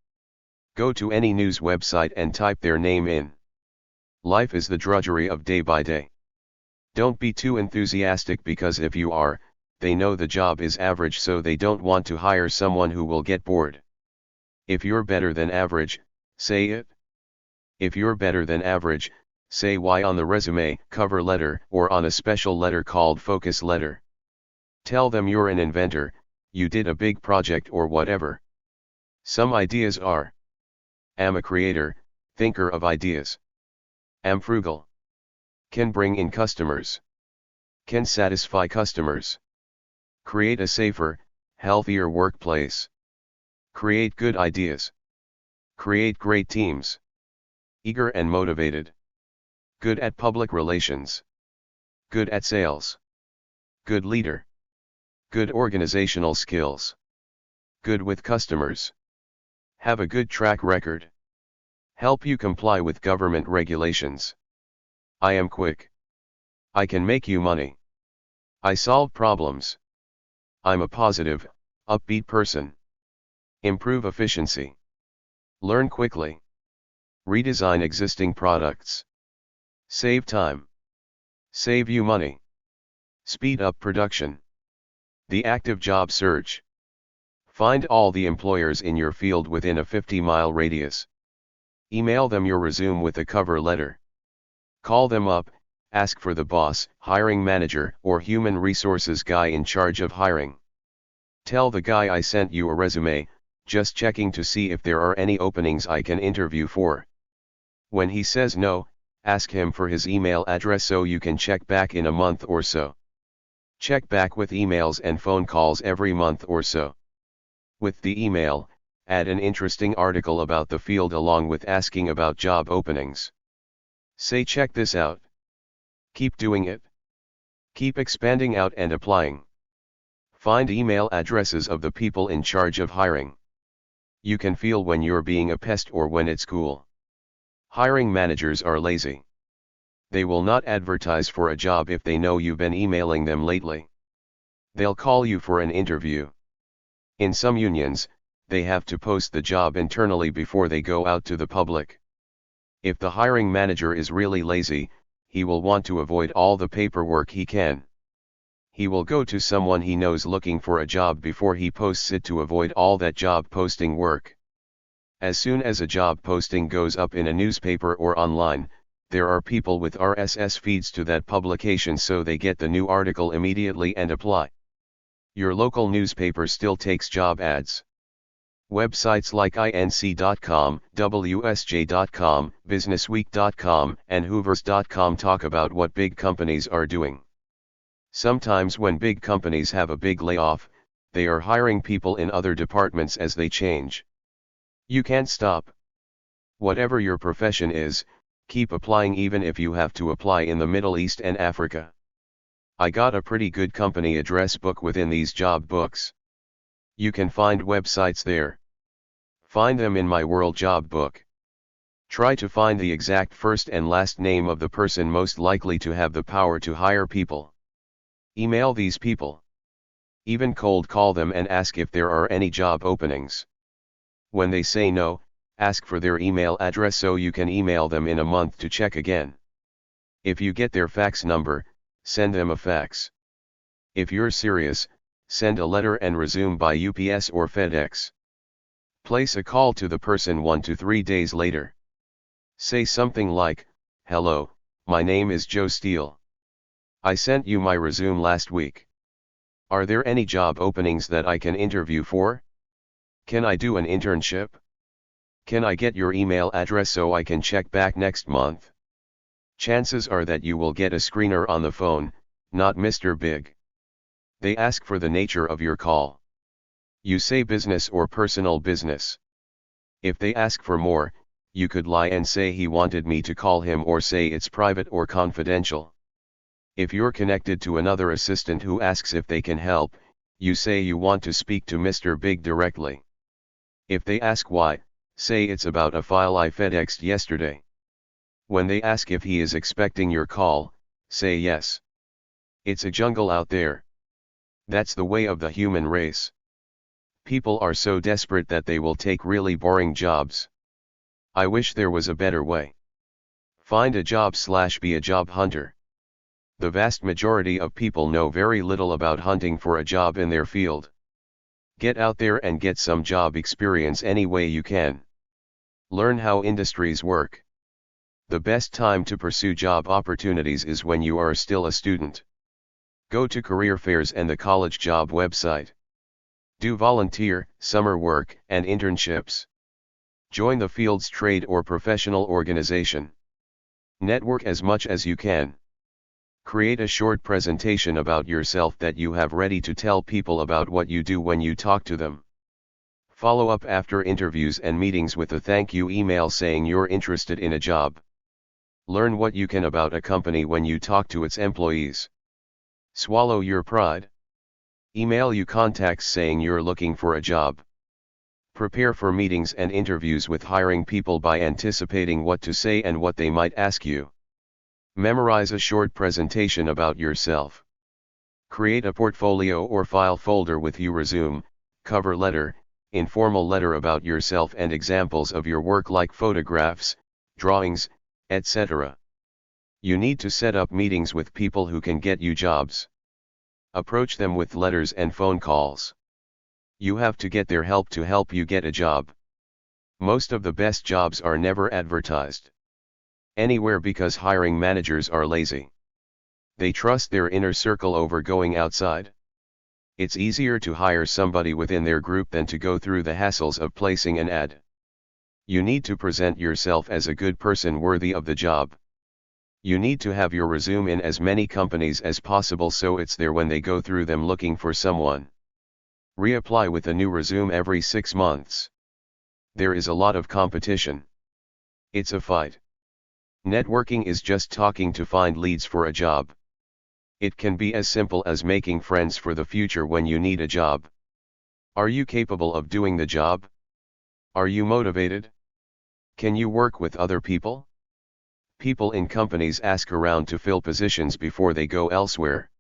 Go to any news website and type their name in. Life is the drudgery of day by day. Don't be too enthusiastic, because if you are, they know the job is average, so they don't want to hire someone who will get bored. If you're better than average, say it. If you're better than average, say why on the resume, cover letter, or on a special letter called focus letter. Tell them you're an inventor, you did a big project or whatever. Some ideas are: am a creator, thinker of ideas. Am frugal. Can bring in customers. Can satisfy customers. Create a safer, healthier workplace. Create good ideas. Create great teams. Eager and motivated. Good at public relations. Good at sales. Good leader. Good organizational skills. Good with customers. Have a good track record. Help you comply with government regulations. I am quick. I can make you money. I solve problems. I'm a positive, upbeat person. Improve efficiency. Learn quickly. Redesign existing products. Save time. Save you money. Speed up production. The active job search. Find all the employers in your field within a 50-mile radius. Email them your resume with a cover letter. Call them up, ask for the boss, hiring manager, or human resources guy in charge of hiring. Tell the guy I sent you a resume, just checking to see if there are any openings I can interview for. When he says no, ask him for his email address so you can check back in a month or so. Check back with emails and phone calls every month or so. With the email, add an interesting article about the field along with asking about job openings. Say, check this out. Keep doing it. Keep expanding out and applying. Find email addresses of the people in charge of hiring. You can feel when you're being a pest or when it's cool. Hiring managers are lazy. They will not advertise for a job if they know you've been emailing them lately. They'll call you for an interview. In some unions, they have to post the job internally before they go out to the public. If the hiring manager is really lazy, he will want to avoid all the paperwork he can. He will go to someone he knows looking for a job before he posts it to avoid all that job posting work. As soon as a job posting goes up in a newspaper or online, there are people with RSS feeds to that publication, so they get the new article immediately and apply. Your local newspaper still takes job ads. Websites like inc.com, wsj.com, businessweek.com, and hoovers.com talk about what big companies are doing. Sometimes when big companies have a big layoff, they are hiring people in other departments as they change. You can't stop. Whatever your profession is, keep applying even if you have to apply in the Middle East and Africa. I got a pretty good company address book within these job books. You can find websites there. Find them in my World Job Book. Try to find the exact first and last name of the person most likely to have the power to hire people. Email these people. Even cold call them and ask if there are any job openings. When they say no, ask for their email address so you can email them in a month to check again. If you get their fax number, send them a fax. If you're serious, send a letter and resume by UPS or FedEx. Place a call to the person 1 to 3 days later. Say something like, "Hello, my name is Joe Steele. I sent you my resume last week. Are there any job openings that I can interview for? Can I do an internship? Can I get your email address so I can check back next month?" Chances are that you will get a screener on the phone, not Mr. Big. They ask for the nature of your call. You say business or personal business. If they ask for more, you could lie and say he wanted me to call him, or say it's private or confidential. If you're connected to another assistant who asks if they can help, you say you want to speak to Mr. Big directly. If they ask why, say it's about a file I FedExed yesterday. When they ask if he is expecting your call, say yes. It's a jungle out there. That's the way of the human race. People are so desperate that they will take really boring jobs. I wish there was a better way. Find a job / be a job hunter. The vast majority of people know very little about hunting for a job in their field. Get out there and get some job experience any way you can. Learn how industries work. The best time to pursue job opportunities is when you are still a student. Go to career fairs and the college job website. Do volunteer, summer work, and internships. Join the field's trade or professional organization. Network as much as you can. Create a short presentation about yourself that you have ready to tell people about what you do when you talk to them. Follow up after interviews and meetings with a thank you email saying you're interested in a job. Learn what you can about a company when you talk to its employees. Swallow your pride. Email you contacts saying you're looking for a job. Prepare for meetings and interviews with hiring people by anticipating what to say and what they might ask you. Memorize a short presentation about yourself. Create a portfolio or file folder with your resume, cover letter, informal letter about yourself and examples of your work like photographs, drawings, etc. You need to set up meetings with people who can get you jobs. Approach them with letters and phone calls. You have to get their help to help you get a job. Most of the best jobs are never advertised anywhere because hiring managers are lazy. They trust their inner circle over going outside. It's easier to hire somebody within their group than to go through the hassles of placing an ad. You need to present yourself as a good person worthy of the job. You need to have your resume in as many companies as possible so it's there when they go through them looking for someone. Reapply with a new resume every 6 months. There is a lot of competition. It's a fight. Networking is just talking to find leads for a job. It can be as simple as making friends for the future when you need a job. Are you capable of doing the job? Are you motivated? Can you work with other people? People in companies ask around to fill positions before they go elsewhere.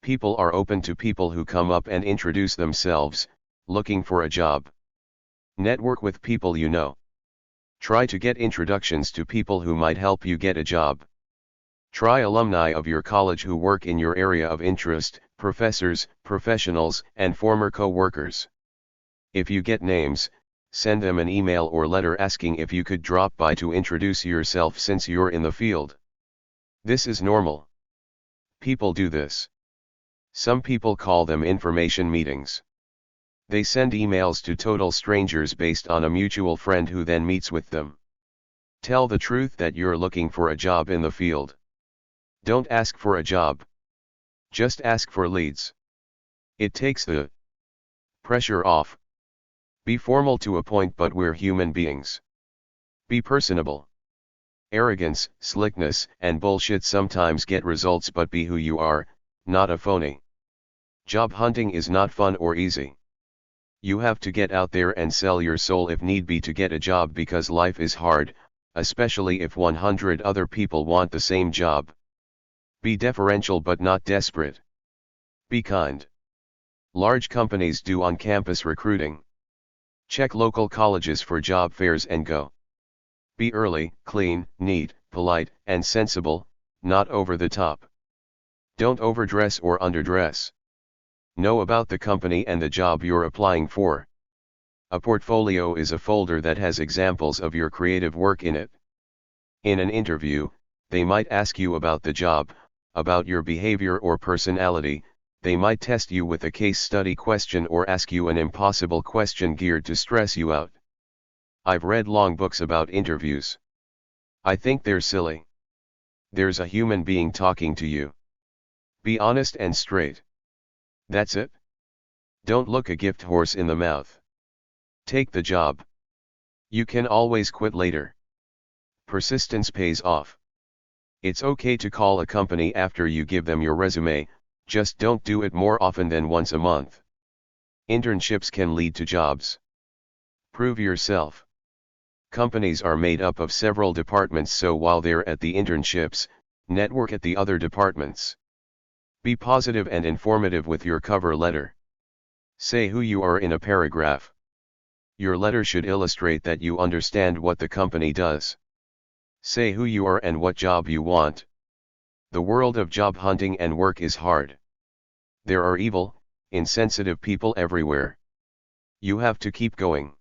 People are open to people who come up and introduce themselves, looking for a job. Network with people you know. Try to get introductions to people who might help you get a job. Try alumni of your college who work in your area of interest, professors, professionals, and former co-workers. If you get names, send them an email or letter asking if you could drop by to introduce yourself since you're in the field. This is normal. People do this. Some people call them information meetings. They send emails to total strangers based on a mutual friend who then meets with them. Tell the truth that you're looking for a job in the field. Don't ask for a job. Just ask for leads. It takes the pressure off. Be formal to a point, but we're human beings. Be personable. Arrogance, slickness, and bullshit sometimes get results, but be who you are, not a phony. Job hunting is not fun or easy. You have to get out there and sell your soul if need be to get a job, because life is hard, especially if 100 other people want the same job. Be deferential but not desperate. Be kind. Large companies do on-campus recruiting. Check local colleges for job fairs and go. Be early, clean, neat, polite, and sensible, not over the top. Don't overdress or underdress. Know about the company and the job you're applying for. A portfolio is a folder that has examples of your creative work in it. In an interview, they might ask you about the job, about your behavior or personality. They might test you with a case study question or ask you an impossible question geared to stress you out. I've read long books about interviews. I think they're silly. There's a human being talking to you. Be honest and straight. That's it. Don't look a gift horse in the mouth. Take the job. You can always quit later. Persistence pays off. It's okay to call a company after you give them your resume, just don't do it more often than once a month. Internships can lead to jobs. Prove yourself. Companies are made up of several departments, so while they're at the internships, network at the other departments. Be positive and informative with your cover letter. Say who you are in a paragraph. Your letter should illustrate that you understand what the company does. Say who you are and what job you want. The world of job hunting and work is hard. There are evil, insensitive people everywhere. You have to keep going.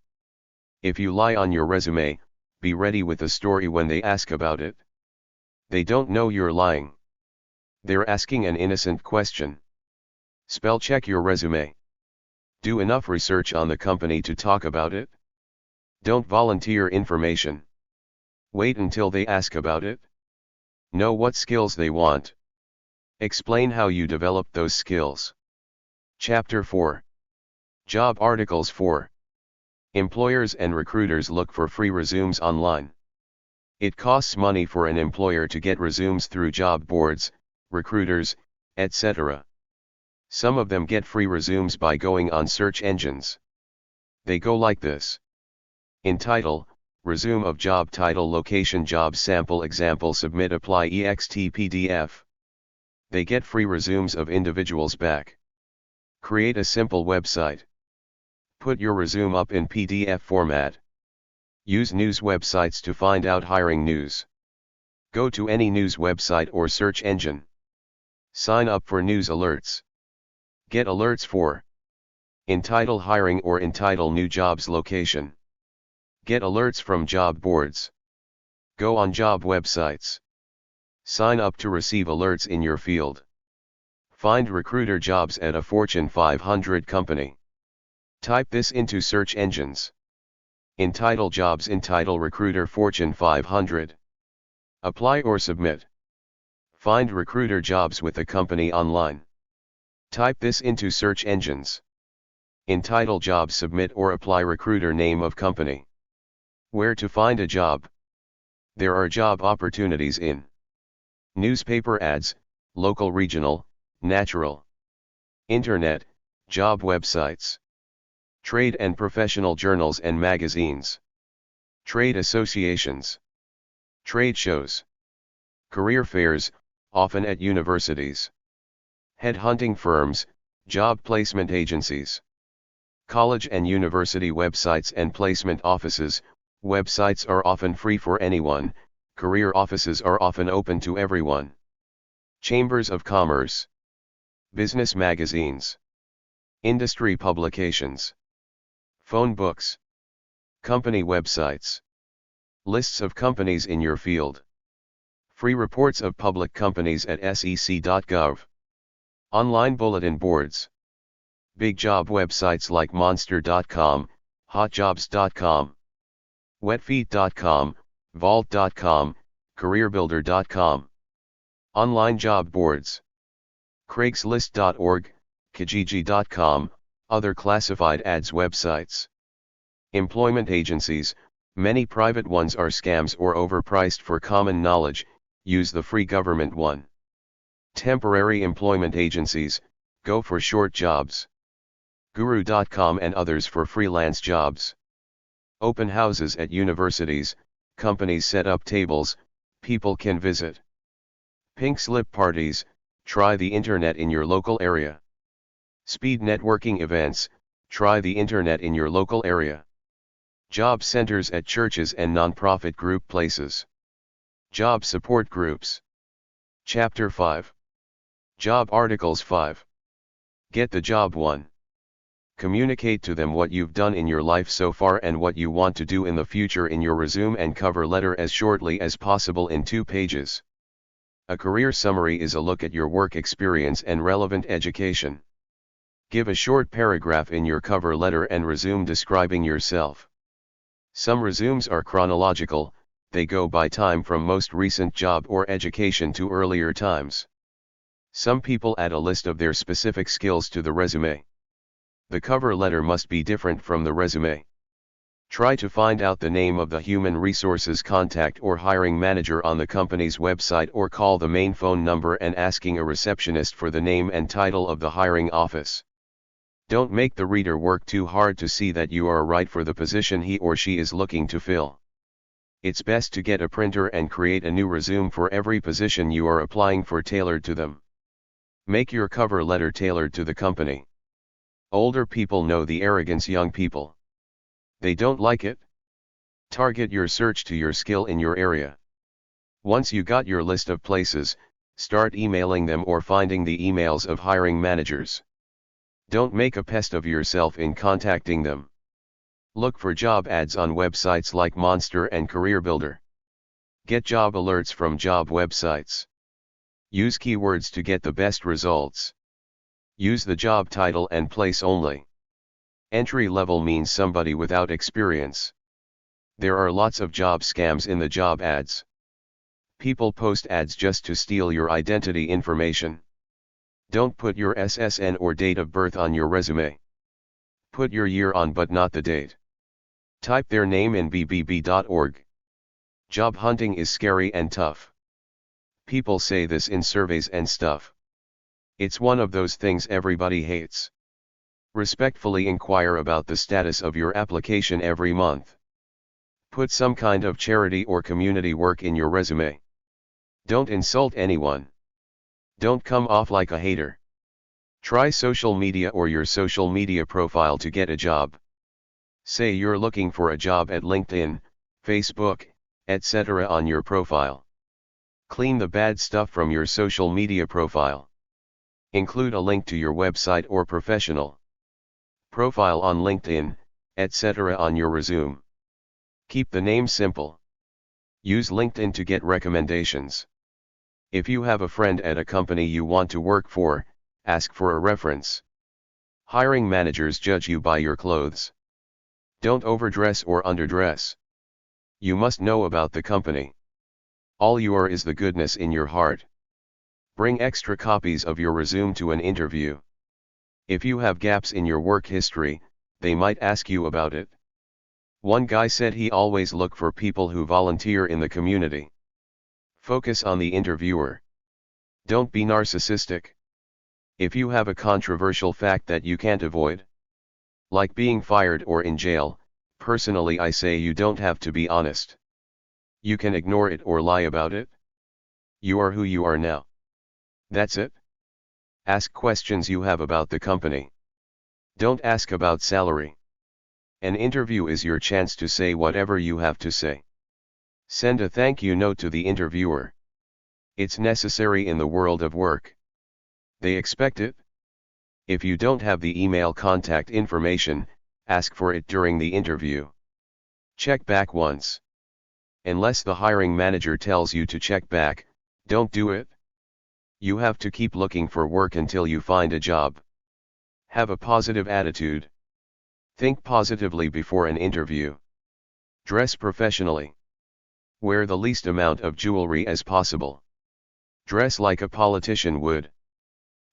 If you lie on your resume, be ready with a story when they ask about it. They don't know you're lying. They're asking an innocent question. Spell check your resume. Do enough research on the company to talk about it. Don't volunteer information. Wait until they ask about it. Know what skills they want. Explain how you develop those skills. Chapter 4. Job articles 4. Employers and recruiters look for free resumes online. It costs money for an employer to get resumes through job boards, recruiters, etc. Some of them get free resumes by going on search engines. They go like this. In title, resume of job title, location, job sample, example, submit, apply, ext PDF. They get free resumes of individuals back. Create a simple website. Put your resume up in PDF format. Use news websites to find out hiring news. Go to any news website or search engine. Sign up for news alerts. Get alerts for entitle hiring or entitle new jobs location. Get alerts from job boards. Go on job websites. Sign up to receive alerts in your field. Find recruiter jobs at a Fortune 500 company. Type this into search engines. Entitle jobs, entitle recruiter, Fortune 500. Apply or submit. Find recruiter jobs with a company online. Type this into search engines. Entitle job, submit or apply, recruiter, name of company. Where to find a job? There are job opportunities in newspaper ads, local, regional, natural, internet, job websites, trade and professional journals and magazines, trade associations, trade shows, career fairs, often at universities, headhunting firms, job placement agencies, College and university websites and placement offices. Websites are often free for anyone, career offices are often open to everyone. Chambers of commerce. Business magazines. Industry publications. Phone books. Company websites. Lists of companies in your field. Free reports of public companies at sec.gov. Online bulletin boards. Big job websites like monster.com, hotjobs.com, wetfeet.com, vault.com, careerbuilder.com. Online job boards. Craigslist.org, kijiji.com, other classified ads websites. Employment agencies. Many private ones are scams or overpriced. For common knowledge, use the free government one. Temporary employment agencies. Go for short jobs. Guru.com and others for freelance jobs. Open houses at universities. Companies set up tables, people can visit. Pink slip parties. Try the internet in your local area. Speed networking events. Try the internet in your local area. Job centers at churches and nonprofit group places. Job support groups. Chapter 5. Job articles 5. Get the job 1. Communicate to them what you've done in your life so far and what you want to do in the future in your resume and cover letter as shortly as possible in 2 pages. A career summary is a look at your work experience and relevant education. Give a short paragraph in your cover letter and resume describing yourself. Some resumes are chronological, they go by time from most recent job or education to earlier times. Some people add a list of their specific skills to the resume. The cover letter must be different from the resume. Try to find out the name of the human resources contact or hiring manager on the company's website or call the main phone number and asking a receptionist for the name and title of the hiring office. Don't make the reader work too hard to see that you are right for the position he or she is looking to fill. It's best to get a printer and create a new resume for every position you are applying for tailored to them. Make your cover letter tailored to the company. Older people know the arrogance young people. They don't like it. Target your search to your skill in your area. Once you got your list of places, start emailing them or finding the emails of hiring managers. Don't make a pest of yourself in contacting them. Look for job ads on websites like Monster and CareerBuilder. Get job alerts from job websites. Use keywords to get the best results. Use the job title and place only. Entry level means somebody without experience. There are lots of job scams in the job ads. People post ads just to steal your identity information. Don't put your SSN or date of birth on your resume. Put your year on but not the date. Type their name in bbb.org. Job hunting is scary and tough. People say this in surveys and stuff. It's one of those things everybody hates. Respectfully inquire about the status of your application every month. Put some kind of charity or community work in your resume. Don't insult anyone. Don't come off like a hater. Try social media or your social media profile to get a job. Say you're looking for a job at LinkedIn, Facebook, etc. on your profile. Clean the bad stuff from your social media profile. Include a link to your website or professional profile on LinkedIn, etc. on your resume. Keep the name simple. Use LinkedIn to get recommendations. If you have a friend at a company you want to work for, ask for a reference. Hiring managers judge you by your clothes. Don't overdress or underdress. You must know about the company. All you are is the goodness in your heart. Bring extra copies of your resume to an interview. If you have gaps in your work history, they might ask you about it. One guy said he always look for people who volunteer in the community. Focus on the interviewer. Don't be narcissistic. If you have a controversial fact that you can't avoid, like being fired or in jail, personally I say you don't have to be honest. You can ignore it or lie about it. You are who you are now. That's it. Ask questions you have about the company. Don't ask about salary. An interview is your chance to say whatever you have to say. Send a thank you note to the interviewer. It's necessary in the world of work. They expect it. If you don't have the email contact information, ask for it during the interview. Check back once. Unless the hiring manager tells you to check back, don't do it. You have to keep looking for work until you find a job. Have a positive attitude. Think positively before an interview. Dress professionally. Wear the least amount of jewelry as possible. Dress like a politician would.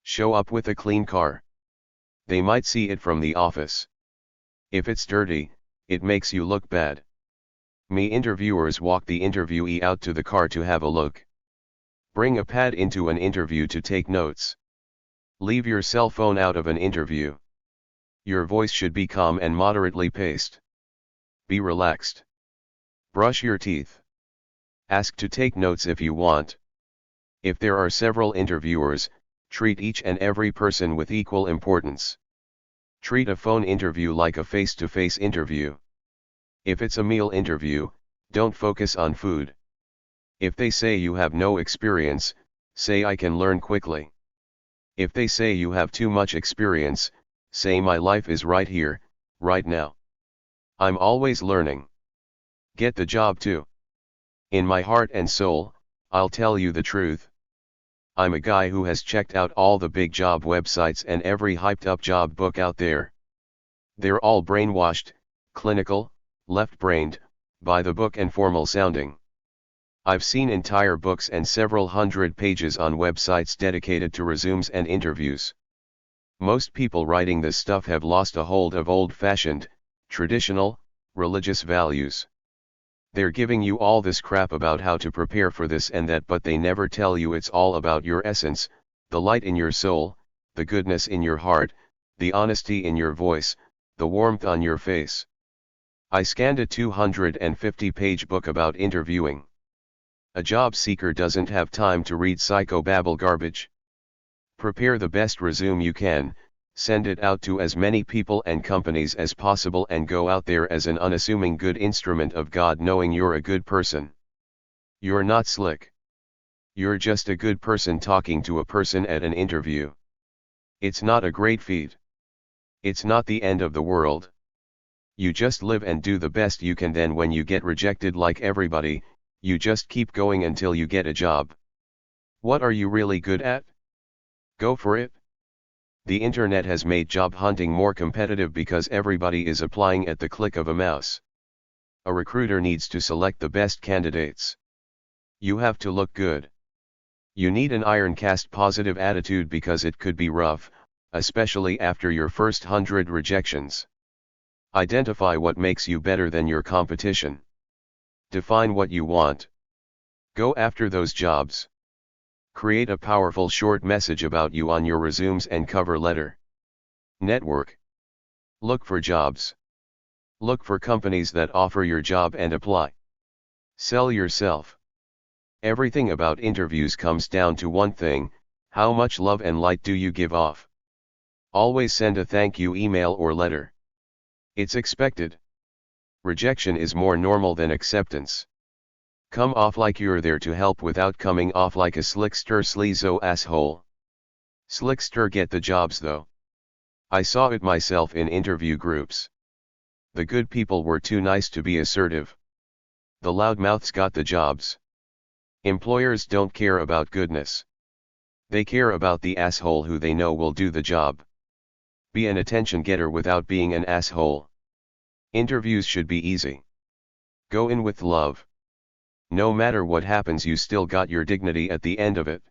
Show up with a clean car. They might see it from the office. If it's dirty, it makes you look bad. Interviewers walk the interviewee out to the car to have a look. Bring a pad into an interview to take notes. Leave your cell phone out of an interview. Your voice should be calm and moderately paced. Be relaxed. Brush your teeth. Ask to take notes if you want. If there are several interviewers, treat each and every person with equal importance. Treat a phone interview like a face-to-face interview. If it's a meal interview, don't focus on food. If they say you have no experience, say I can learn quickly. If they say you have too much experience, say my life is right here, right now. I'm always learning. Get the job too. In my heart and soul, I'll tell you the truth. I'm a guy who has checked out all the big job websites and every hyped-up job book out there. They're all brainwashed, clinical, left-brained, by the book and formal sounding. I've seen entire books and several hundred pages on websites dedicated to resumes and interviews. Most people writing this stuff have lost a hold of old-fashioned, traditional, religious values. They're giving you all this crap about how to prepare for this and that, but they never tell you it's all about your essence, the light in your soul, the goodness in your heart, the honesty in your voice, the warmth on your face. I scanned a 250-page book about interviewing. A job seeker doesn't have time to read psychobabble garbage. Prepare the best resume you can, send it out to as many people and companies as possible, and go out there as an unassuming good instrument of God, knowing you're a good person. You're not slick. You're just a good person talking to a person at an interview. It's not a great feat. It's not the end of the world. You just live and do the best you can. Then when you get rejected like everybody, you just keep going until you get a job. What are you really good at? Go for it. The internet has made job hunting more competitive because everybody is applying at the click of a mouse. A recruiter needs to select the best candidates. You have to look good. You need an iron-cast positive attitude because it could be rough, especially after your first 100 rejections. Identify what makes you better than your competition. Define what you want. Go after those jobs. Create a powerful short message about you on your resumes and cover letter. Network. Look for jobs. Look for companies that offer your job and apply. Sell yourself. Everything about interviews comes down to one thing: how much love and light do you give off? Always send a thank you email or letter. It's expected. Rejection is more normal than acceptance. Come off like you're there to help without coming off like a slickster sleazo asshole. Slickster get the jobs though. I saw it myself in interview groups. The good people were too nice to be assertive. The loudmouths got the jobs. Employers don't care about goodness. They care about the asshole who they know will do the job. Be an attention getter without being an asshole. Interviews should be easy. Go in with love. No matter what happens, you still got your dignity at the end of it.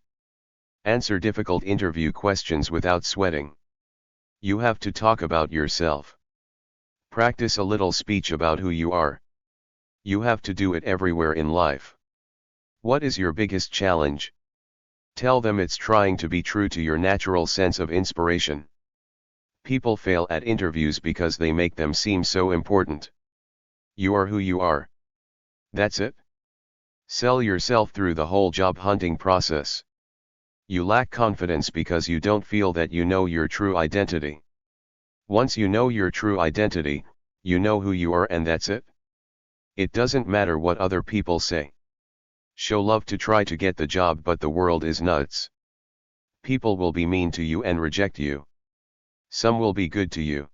Answer difficult interview questions without sweating. You have to talk about yourself. Practice a little speech about who you are. You have to do it everywhere in life. What is your biggest challenge? Tell them it's trying to be true to your natural sense of inspiration. People fail at interviews because they make them seem so important. You are who you are. That's it. Sell yourself through the whole job hunting process. You lack confidence because you don't feel that you know your true identity. Once you know your true identity, you know who you are, and that's it. It doesn't matter what other people say. Show love to try to get the job, but the world is nuts. People will be mean to you and reject you. Some will be good to you.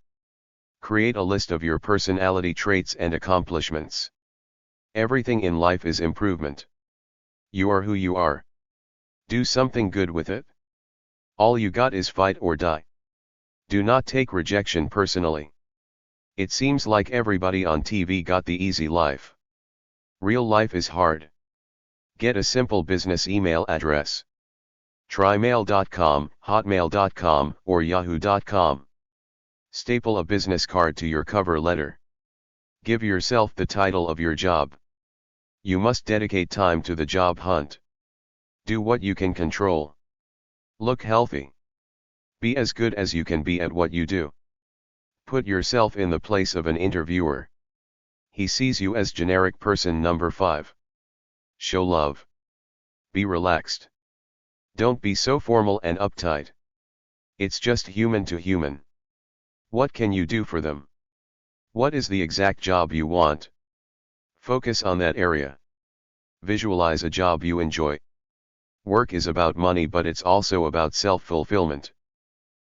Create a list of your personality traits and accomplishments. Everything in life is improvement. You are who you are. Do something good with it. All you got is fight or die. Do not take rejection personally. It seems like everybody on TV got the easy life. Real life is hard. Get a simple business email address. Try mail.com, hotmail.com, or yahoo.com. Staple a business card to your cover letter. Give yourself the title of your job. You must dedicate time to the job hunt. Do what you can control. Look healthy. Be as good as you can be at what you do. Put yourself in the place of an interviewer. He sees you as generic person number 5. Show love. Be relaxed. Don't be so formal and uptight. It's just human to human. What can you do for them? What is the exact job you want? Focus on that area. Visualize a job you enjoy. Work is about money, but it's also about self-fulfillment.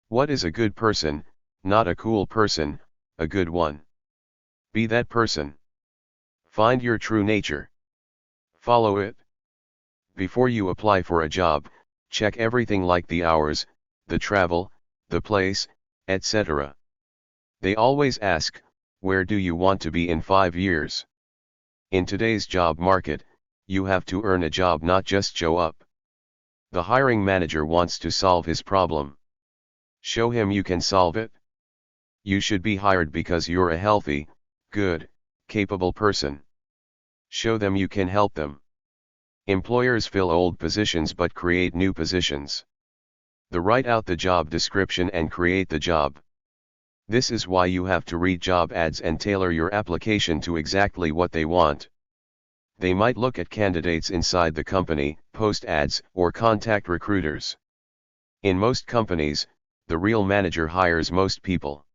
What is a good person? Not a cool person, a good one. Be that person. Find your true nature. Follow it. Before you apply for a job, check everything like the hours, the travel, the place, etc. They always ask, where do you want to be in 5 years? In today's job market, you have to earn a job, not just show up. The hiring manager wants to solve his problem. Show him you can solve it. You should be hired because you're a healthy, good, capable person. Show them you can help them. Employers fill old positions but create new positions. Write out the job description and create the job. This is why you have to read job ads and tailor your application to exactly what they want. They might look at candidates inside the company, post ads, or contact recruiters. In most companies, the real manager hires most people.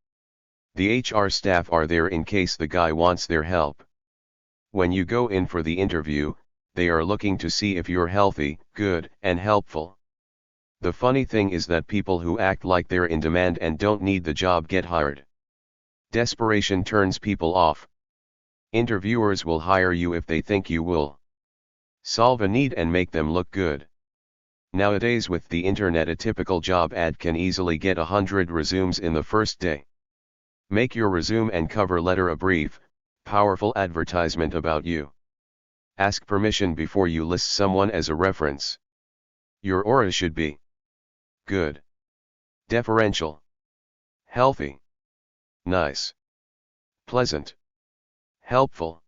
The HR staff are there in case the guy wants their help. When you go in for the interview, they are looking to see if you're healthy, good, and helpful. The funny thing is that people who act like they're in demand and don't need the job get hired. Desperation turns people off. Interviewers will hire you if they think you will solve a need and make them look good. Nowadays, with the internet, a typical job ad can easily get 100 resumes in the first day. Make your resume and cover letter a brief, powerful advertisement about you. Ask permission before you list someone as a reference. Your aura should be good, deferential, healthy, nice, pleasant, helpful,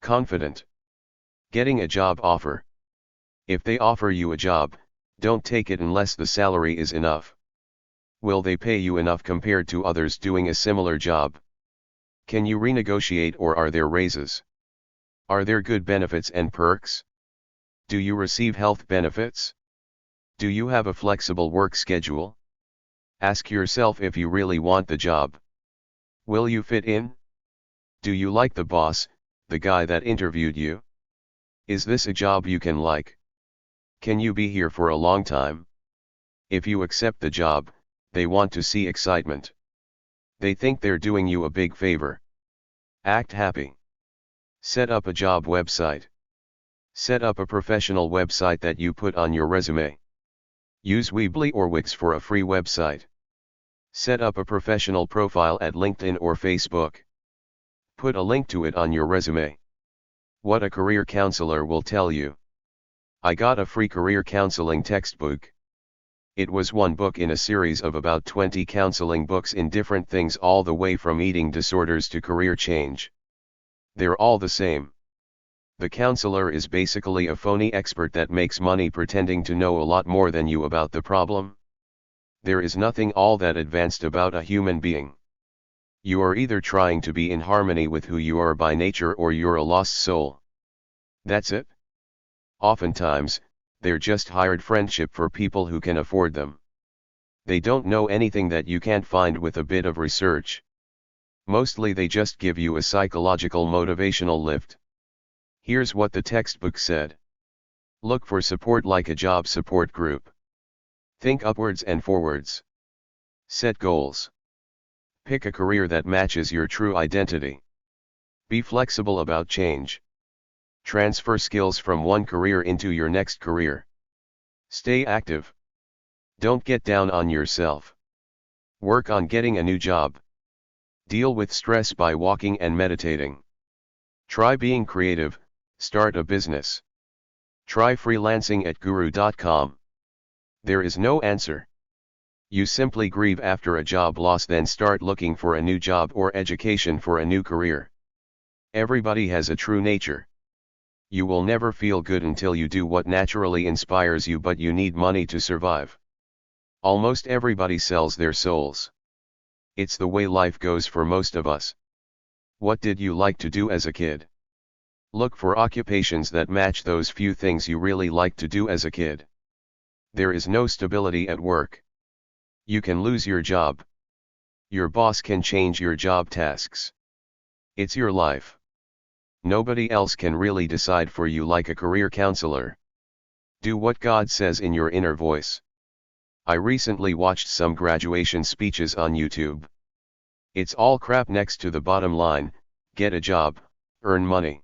confident. Getting a job offer. If they offer you a job, don't take it unless the salary is enough. Will they pay you enough compared to others doing a similar job? Can you renegotiate, or are there raises? Are there good benefits and perks? Do you receive health benefits? Do you have a flexible work schedule? Ask yourself if you really want the job. Will you fit in? Do you like the boss, the guy that interviewed you? Is this a job you can like? Can you be here for a long time? If you accept the job, they want to see excitement. They think they're doing you a big favor. Act happy. Set up a job website. Set up a professional website that you put on your resume. Use Weebly or Wix for a free website. Set up a professional profile at LinkedIn or Facebook. Put a link to it on your resume. What a career counselor will tell you. I got a free career counseling textbook. It was one book in a series of about 20 counseling books in different things, all the way from eating disorders to career change. They're all the same. The counselor is basically a phony expert that makes money pretending to know a lot more than you about the problem. There is nothing all that advanced about a human being. You are either trying to be in harmony with who you are by nature, or you're a lost soul. That's it. Oftentimes, they're just hired friendship for people who can afford them. They don't know anything that you can't find with a bit of research. Mostly they just give you a psychological motivational lift. Here's what the textbook said. Look for support like a job support group. Think upwards and forwards. Set goals. Pick a career that matches your true identity. Be flexible about change. Transfer skills from one career into your next career. Stay active. Don't get down on yourself. Work on getting a new job. Deal with stress by walking and meditating. Try being creative, start a business. Try freelancing at guru.com. There is no answer. You simply grieve after a job loss, then start looking for a new job or education for a new career. Everybody has a true nature. You will never feel good until you do what naturally inspires you, but you need money to survive. Almost everybody sells their souls. It's the way life goes for most of us. What did you like to do as a kid? Look for occupations that match those few things you really liked to do as a kid. There is no stability at work. You can lose your job. Your boss can change your job tasks. It's your life. Nobody else can really decide for you like a career counselor. Do what God says in your inner voice. I recently watched some graduation speeches on YouTube. It's all crap next to the bottom line: get a job, earn money.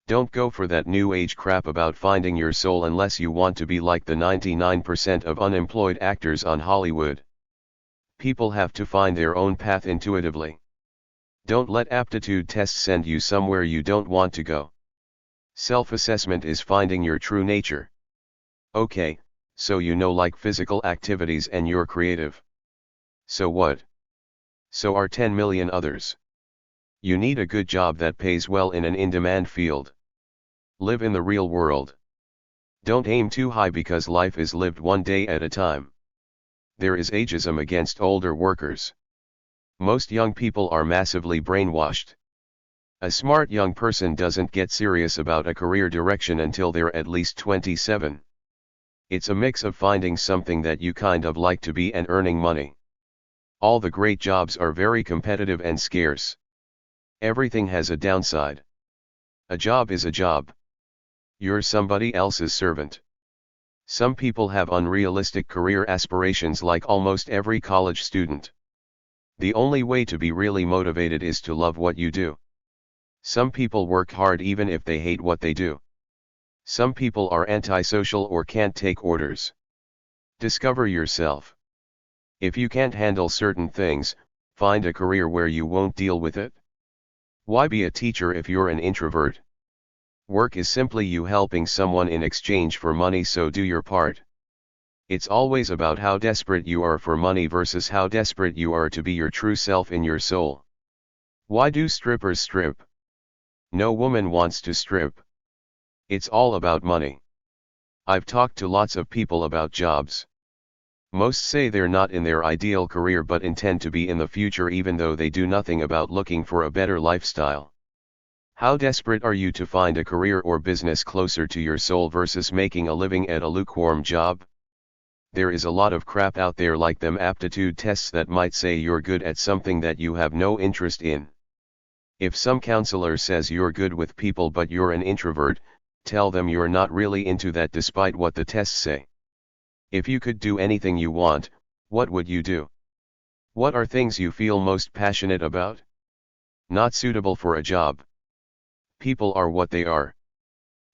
Don't go for that new age crap about finding your soul unless you want to be like the 99% of unemployed actors on Hollywood. People have to find their own path intuitively. Don't let aptitude tests send you somewhere you don't want to go. Self-assessment is finding your true nature. Okay, so you know, like physical activities and you're creative. So what? So are 10 million others. You need a good job that pays well in an in-demand field. Live in the real world. Don't aim too high because life is lived one day at a time. There is ageism against older workers. Most young people are massively brainwashed. A smart young person doesn't get serious about a career direction until they're at least 27. It's a mix of finding something that you kind of like to be and earning money. All the great jobs are very competitive and scarce. Everything has a downside. A job is a job. You're somebody else's servant. Some people have unrealistic career aspirations, like almost every college student. The only way to be really motivated is to love what you do. Some people work hard even if they hate what they do. Some people are antisocial or can't take orders. Discover yourself. If you can't handle certain things, find a career where you won't deal with it. Why be a teacher if you're an introvert? Work is simply you helping someone in exchange for money, so do your part. It's always about how desperate you are for money versus how desperate you are to be your true self in your soul. Why do strippers strip? No woman wants to strip. It's all about money. I've talked to lots of people about jobs. Most say they're not in their ideal career but intend to be in the future, even though they do nothing about looking for a better lifestyle. How desperate are you to find a career or business closer to your soul versus making a living at a lukewarm job? There is a lot of crap out there like them aptitude tests that might say you're good at something that you have no interest in. If some counselor says you're good with people but you're an introvert, tell them you're not really into that despite what the tests say. If you could do anything you want, what would you do? What are things you feel most passionate about? Not suitable for a job. People are what they are.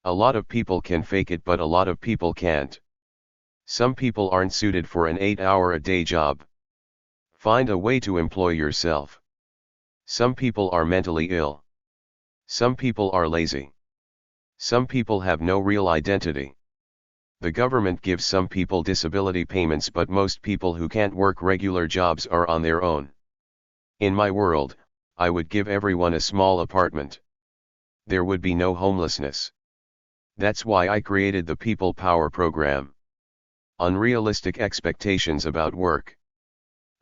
A lot of people can fake it, but a lot of people can't. Some people aren't suited for an 8-hour-a-day job. Find a way to employ yourself. Some people are mentally ill. Some people are lazy. Some people have no real identity. The government gives some people disability payments, but most people who can't work regular jobs are on their own. In my world, I would give everyone a small apartment. There would be no homelessness. That's why I created the People Power program. Unrealistic expectations about work.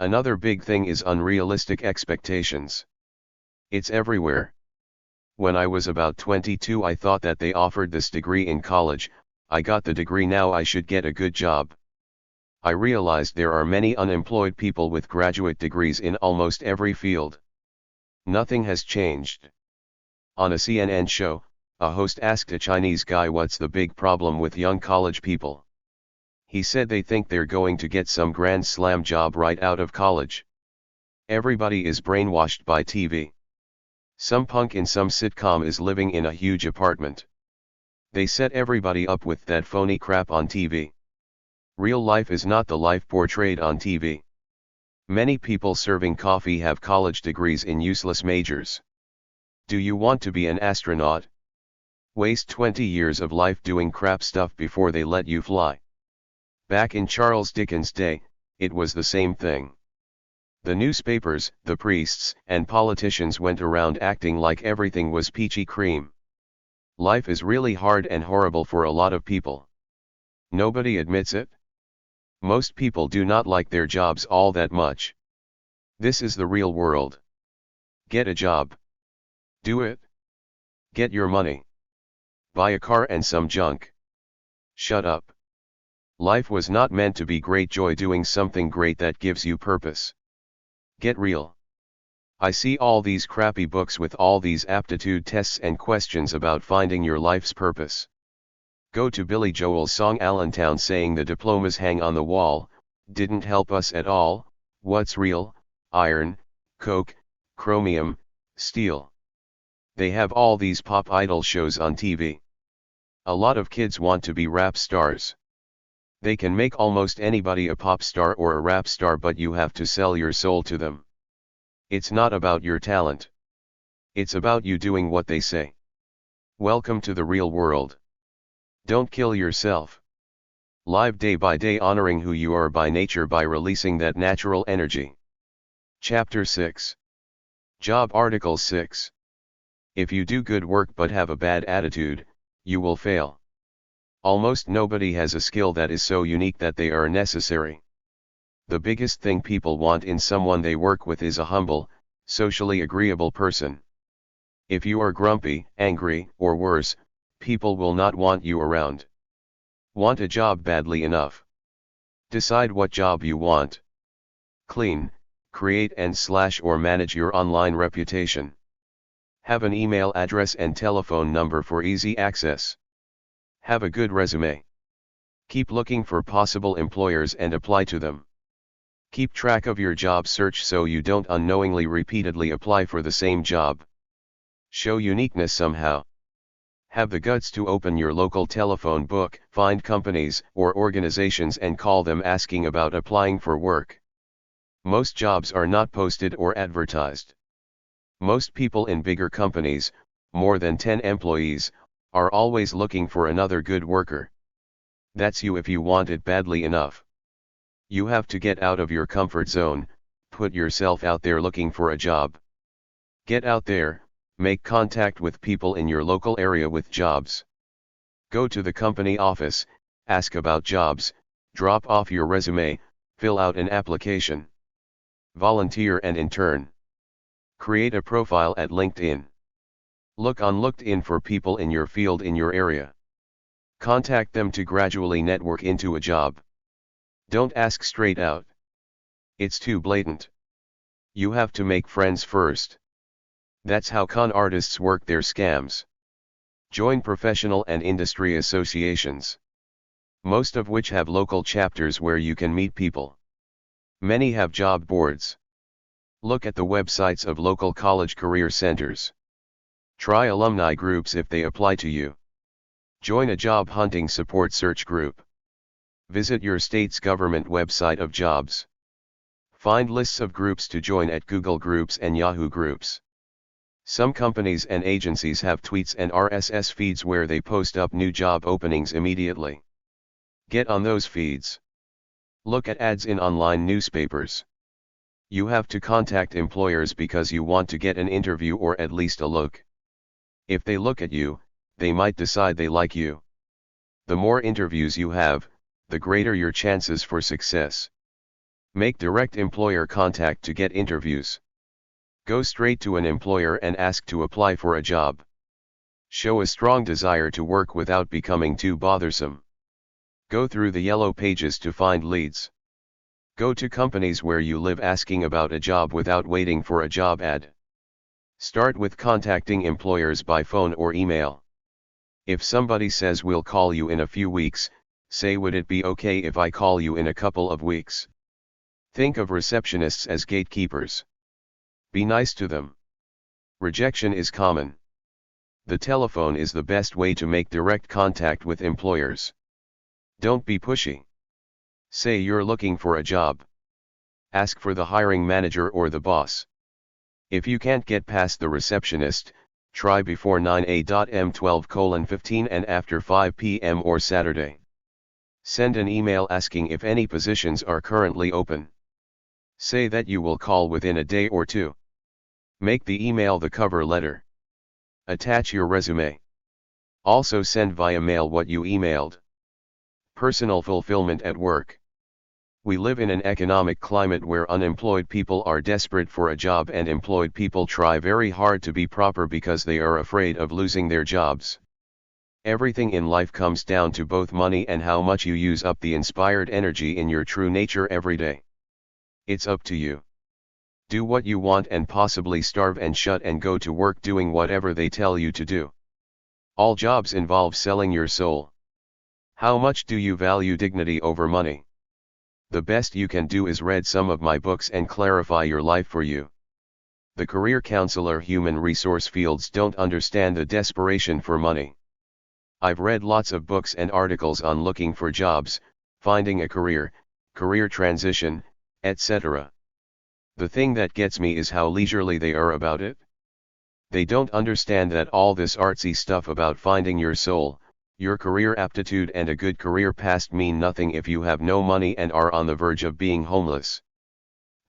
Another big thing is unrealistic expectations. It's everywhere. When I was about 22, I thought that they offered this degree in college. I got the degree, now I should get a good job. I realized there are many unemployed people with graduate degrees in almost every field. Nothing has changed. On a CNN show, a host asked a Chinese guy what's the big problem with young college people. He said they think they're going to get some grand slam job right out of college. Everybody is brainwashed by TV. Some punk in some sitcom is living in a huge apartment. They set everybody up with that phony crap on TV. Real life is not the life portrayed on TV. Many people serving coffee have college degrees in useless majors. Do you want to be an astronaut? Waste 20 years of life doing crap stuff before they let you fly. Back in Charles Dickens' day, it was the same thing. The newspapers, the priests, and politicians went around acting like everything was peachy cream. Life is really hard and horrible for a lot of people. Nobody admits it. Most people do not like their jobs all that much. This is the real world. Get a job. Do it. Get your money. Buy a car and some junk. Shut up. Life was not meant to be great joy doing something great that gives you purpose. Get real. I see all these crappy books with all these aptitude tests and questions about finding your life's purpose. Go to Billy Joel's song Allentown saying the diplomas hang on the wall, didn't help us at all. What's real? Iron, coke, chromium, steel. They have all these pop idol shows on TV. A lot of kids want to be rap stars. They can make almost anybody a pop star or a rap star, but you have to sell your soul to them. It's not about your talent. It's about you doing what they say. Welcome to the real world. Don't kill yourself. Live day by day honoring who you are by nature by releasing that natural energy. Chapter 6. Job Article 6. If you do good work but have a bad attitude, you will fail. Almost nobody has a skill that is so unique that they are necessary. The biggest thing people want in someone they work with is a humble, socially agreeable person. If you are grumpy, angry, or worse, people will not want you around. Want a job badly enough? Decide what job you want. Clean, create and / or manage your online reputation. Have an email address and telephone number for easy access. Have a good resume. Keep looking for possible employers and apply to them. Keep track of your job search so you don't unknowingly repeatedly apply for the same job. Show uniqueness somehow. Have the guts to open your local telephone book, find companies or organizations and call them asking about applying for work. Most jobs are not posted or advertised. Most people in bigger companies, more than 10 employees, are always looking for another good worker. That's you if you want it badly enough. You have to get out of your comfort zone, put yourself out there looking for a job. Get out there, make contact with people in your local area with jobs. Go to the company office, ask about jobs, drop off your resume, fill out an application. Volunteer and intern. Create a profile at LinkedIn. Look on LinkedIn for people in your field in your area. Contact them to gradually network into a job. Don't ask straight out. It's too blatant. You have to make friends first. That's how con artists work their scams. Join professional and industry associations, most of which have local chapters where you can meet people. Many have job boards. Look at the websites of local college career centers. Try alumni groups if they apply to you. Join a job hunting support search group. Visit your state's government website of jobs. Find lists of groups to join at Google Groups and Yahoo Groups. Some companies and agencies have tweets and RSS feeds where they post up new job openings immediately. Get on those feeds. Look at ads in online newspapers. You have to contact employers because you want to get an interview or at least a look. If they look at you, they might decide they like you. The more interviews you have, the greater your chances for success. Make direct employer contact to get interviews. Go straight to an employer and ask to apply for a job. Show a strong desire to work without becoming too bothersome. Go through the yellow pages to find leads. Go to companies where you live asking about a job without waiting for a job ad. Start with contacting employers by phone or email. If somebody says we'll call you in a few weeks, say would it be okay if I call you in a couple of weeks? Think of receptionists as gatekeepers. Be nice to them. Rejection is common. The telephone is the best way to make direct contact with employers. Don't be pushy. Say you're looking for a job. Ask for the hiring manager or the boss. If you can't get past the receptionist, try before 9 a.m. 12:15 and after 5 p.m. or Saturday. Send an email asking if any positions are currently open. Say that you will call within a day or two. Make the email the cover letter. Attach your resume. Also send via mail what you emailed. Personal fulfillment at work. We live in an economic climate where unemployed people are desperate for a job and employed people try very hard to be proper because they are afraid of losing their jobs. Everything in life comes down to both money and how much you use up the inspired energy in your true nature every day. It's up to you. Do what you want and possibly starve and shut and go to work doing whatever they tell you to do. All jobs involve selling your soul. How much do you value dignity over money? The best you can do is read some of my books and clarify your life for you. The career counselor human resource fields don't understand the desperation for money. I've read lots of books and articles on looking for jobs, finding a career transition, etc. The thing that gets me is how leisurely they are about it. They don't understand that all this artsy stuff about finding your soul, your career aptitude and a good career past mean nothing if you have no money and are on the verge of being homeless.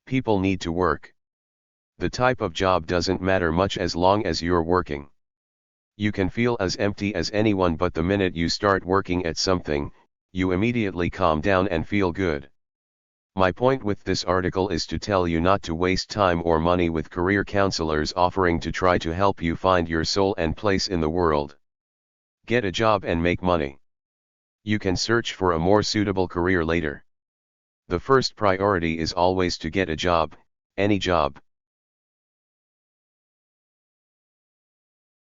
People need to work. The type of job doesn't matter much as long as you're working. You can feel as empty as anyone, but the minute you start working at something, you immediately calm down and feel good. My point with this article is to tell you not to waste time or money with career counselors offering to try to help you find your soul and place in the world. Get a job and make money. You can search for a more suitable career later. The first priority is always to get a job, any job.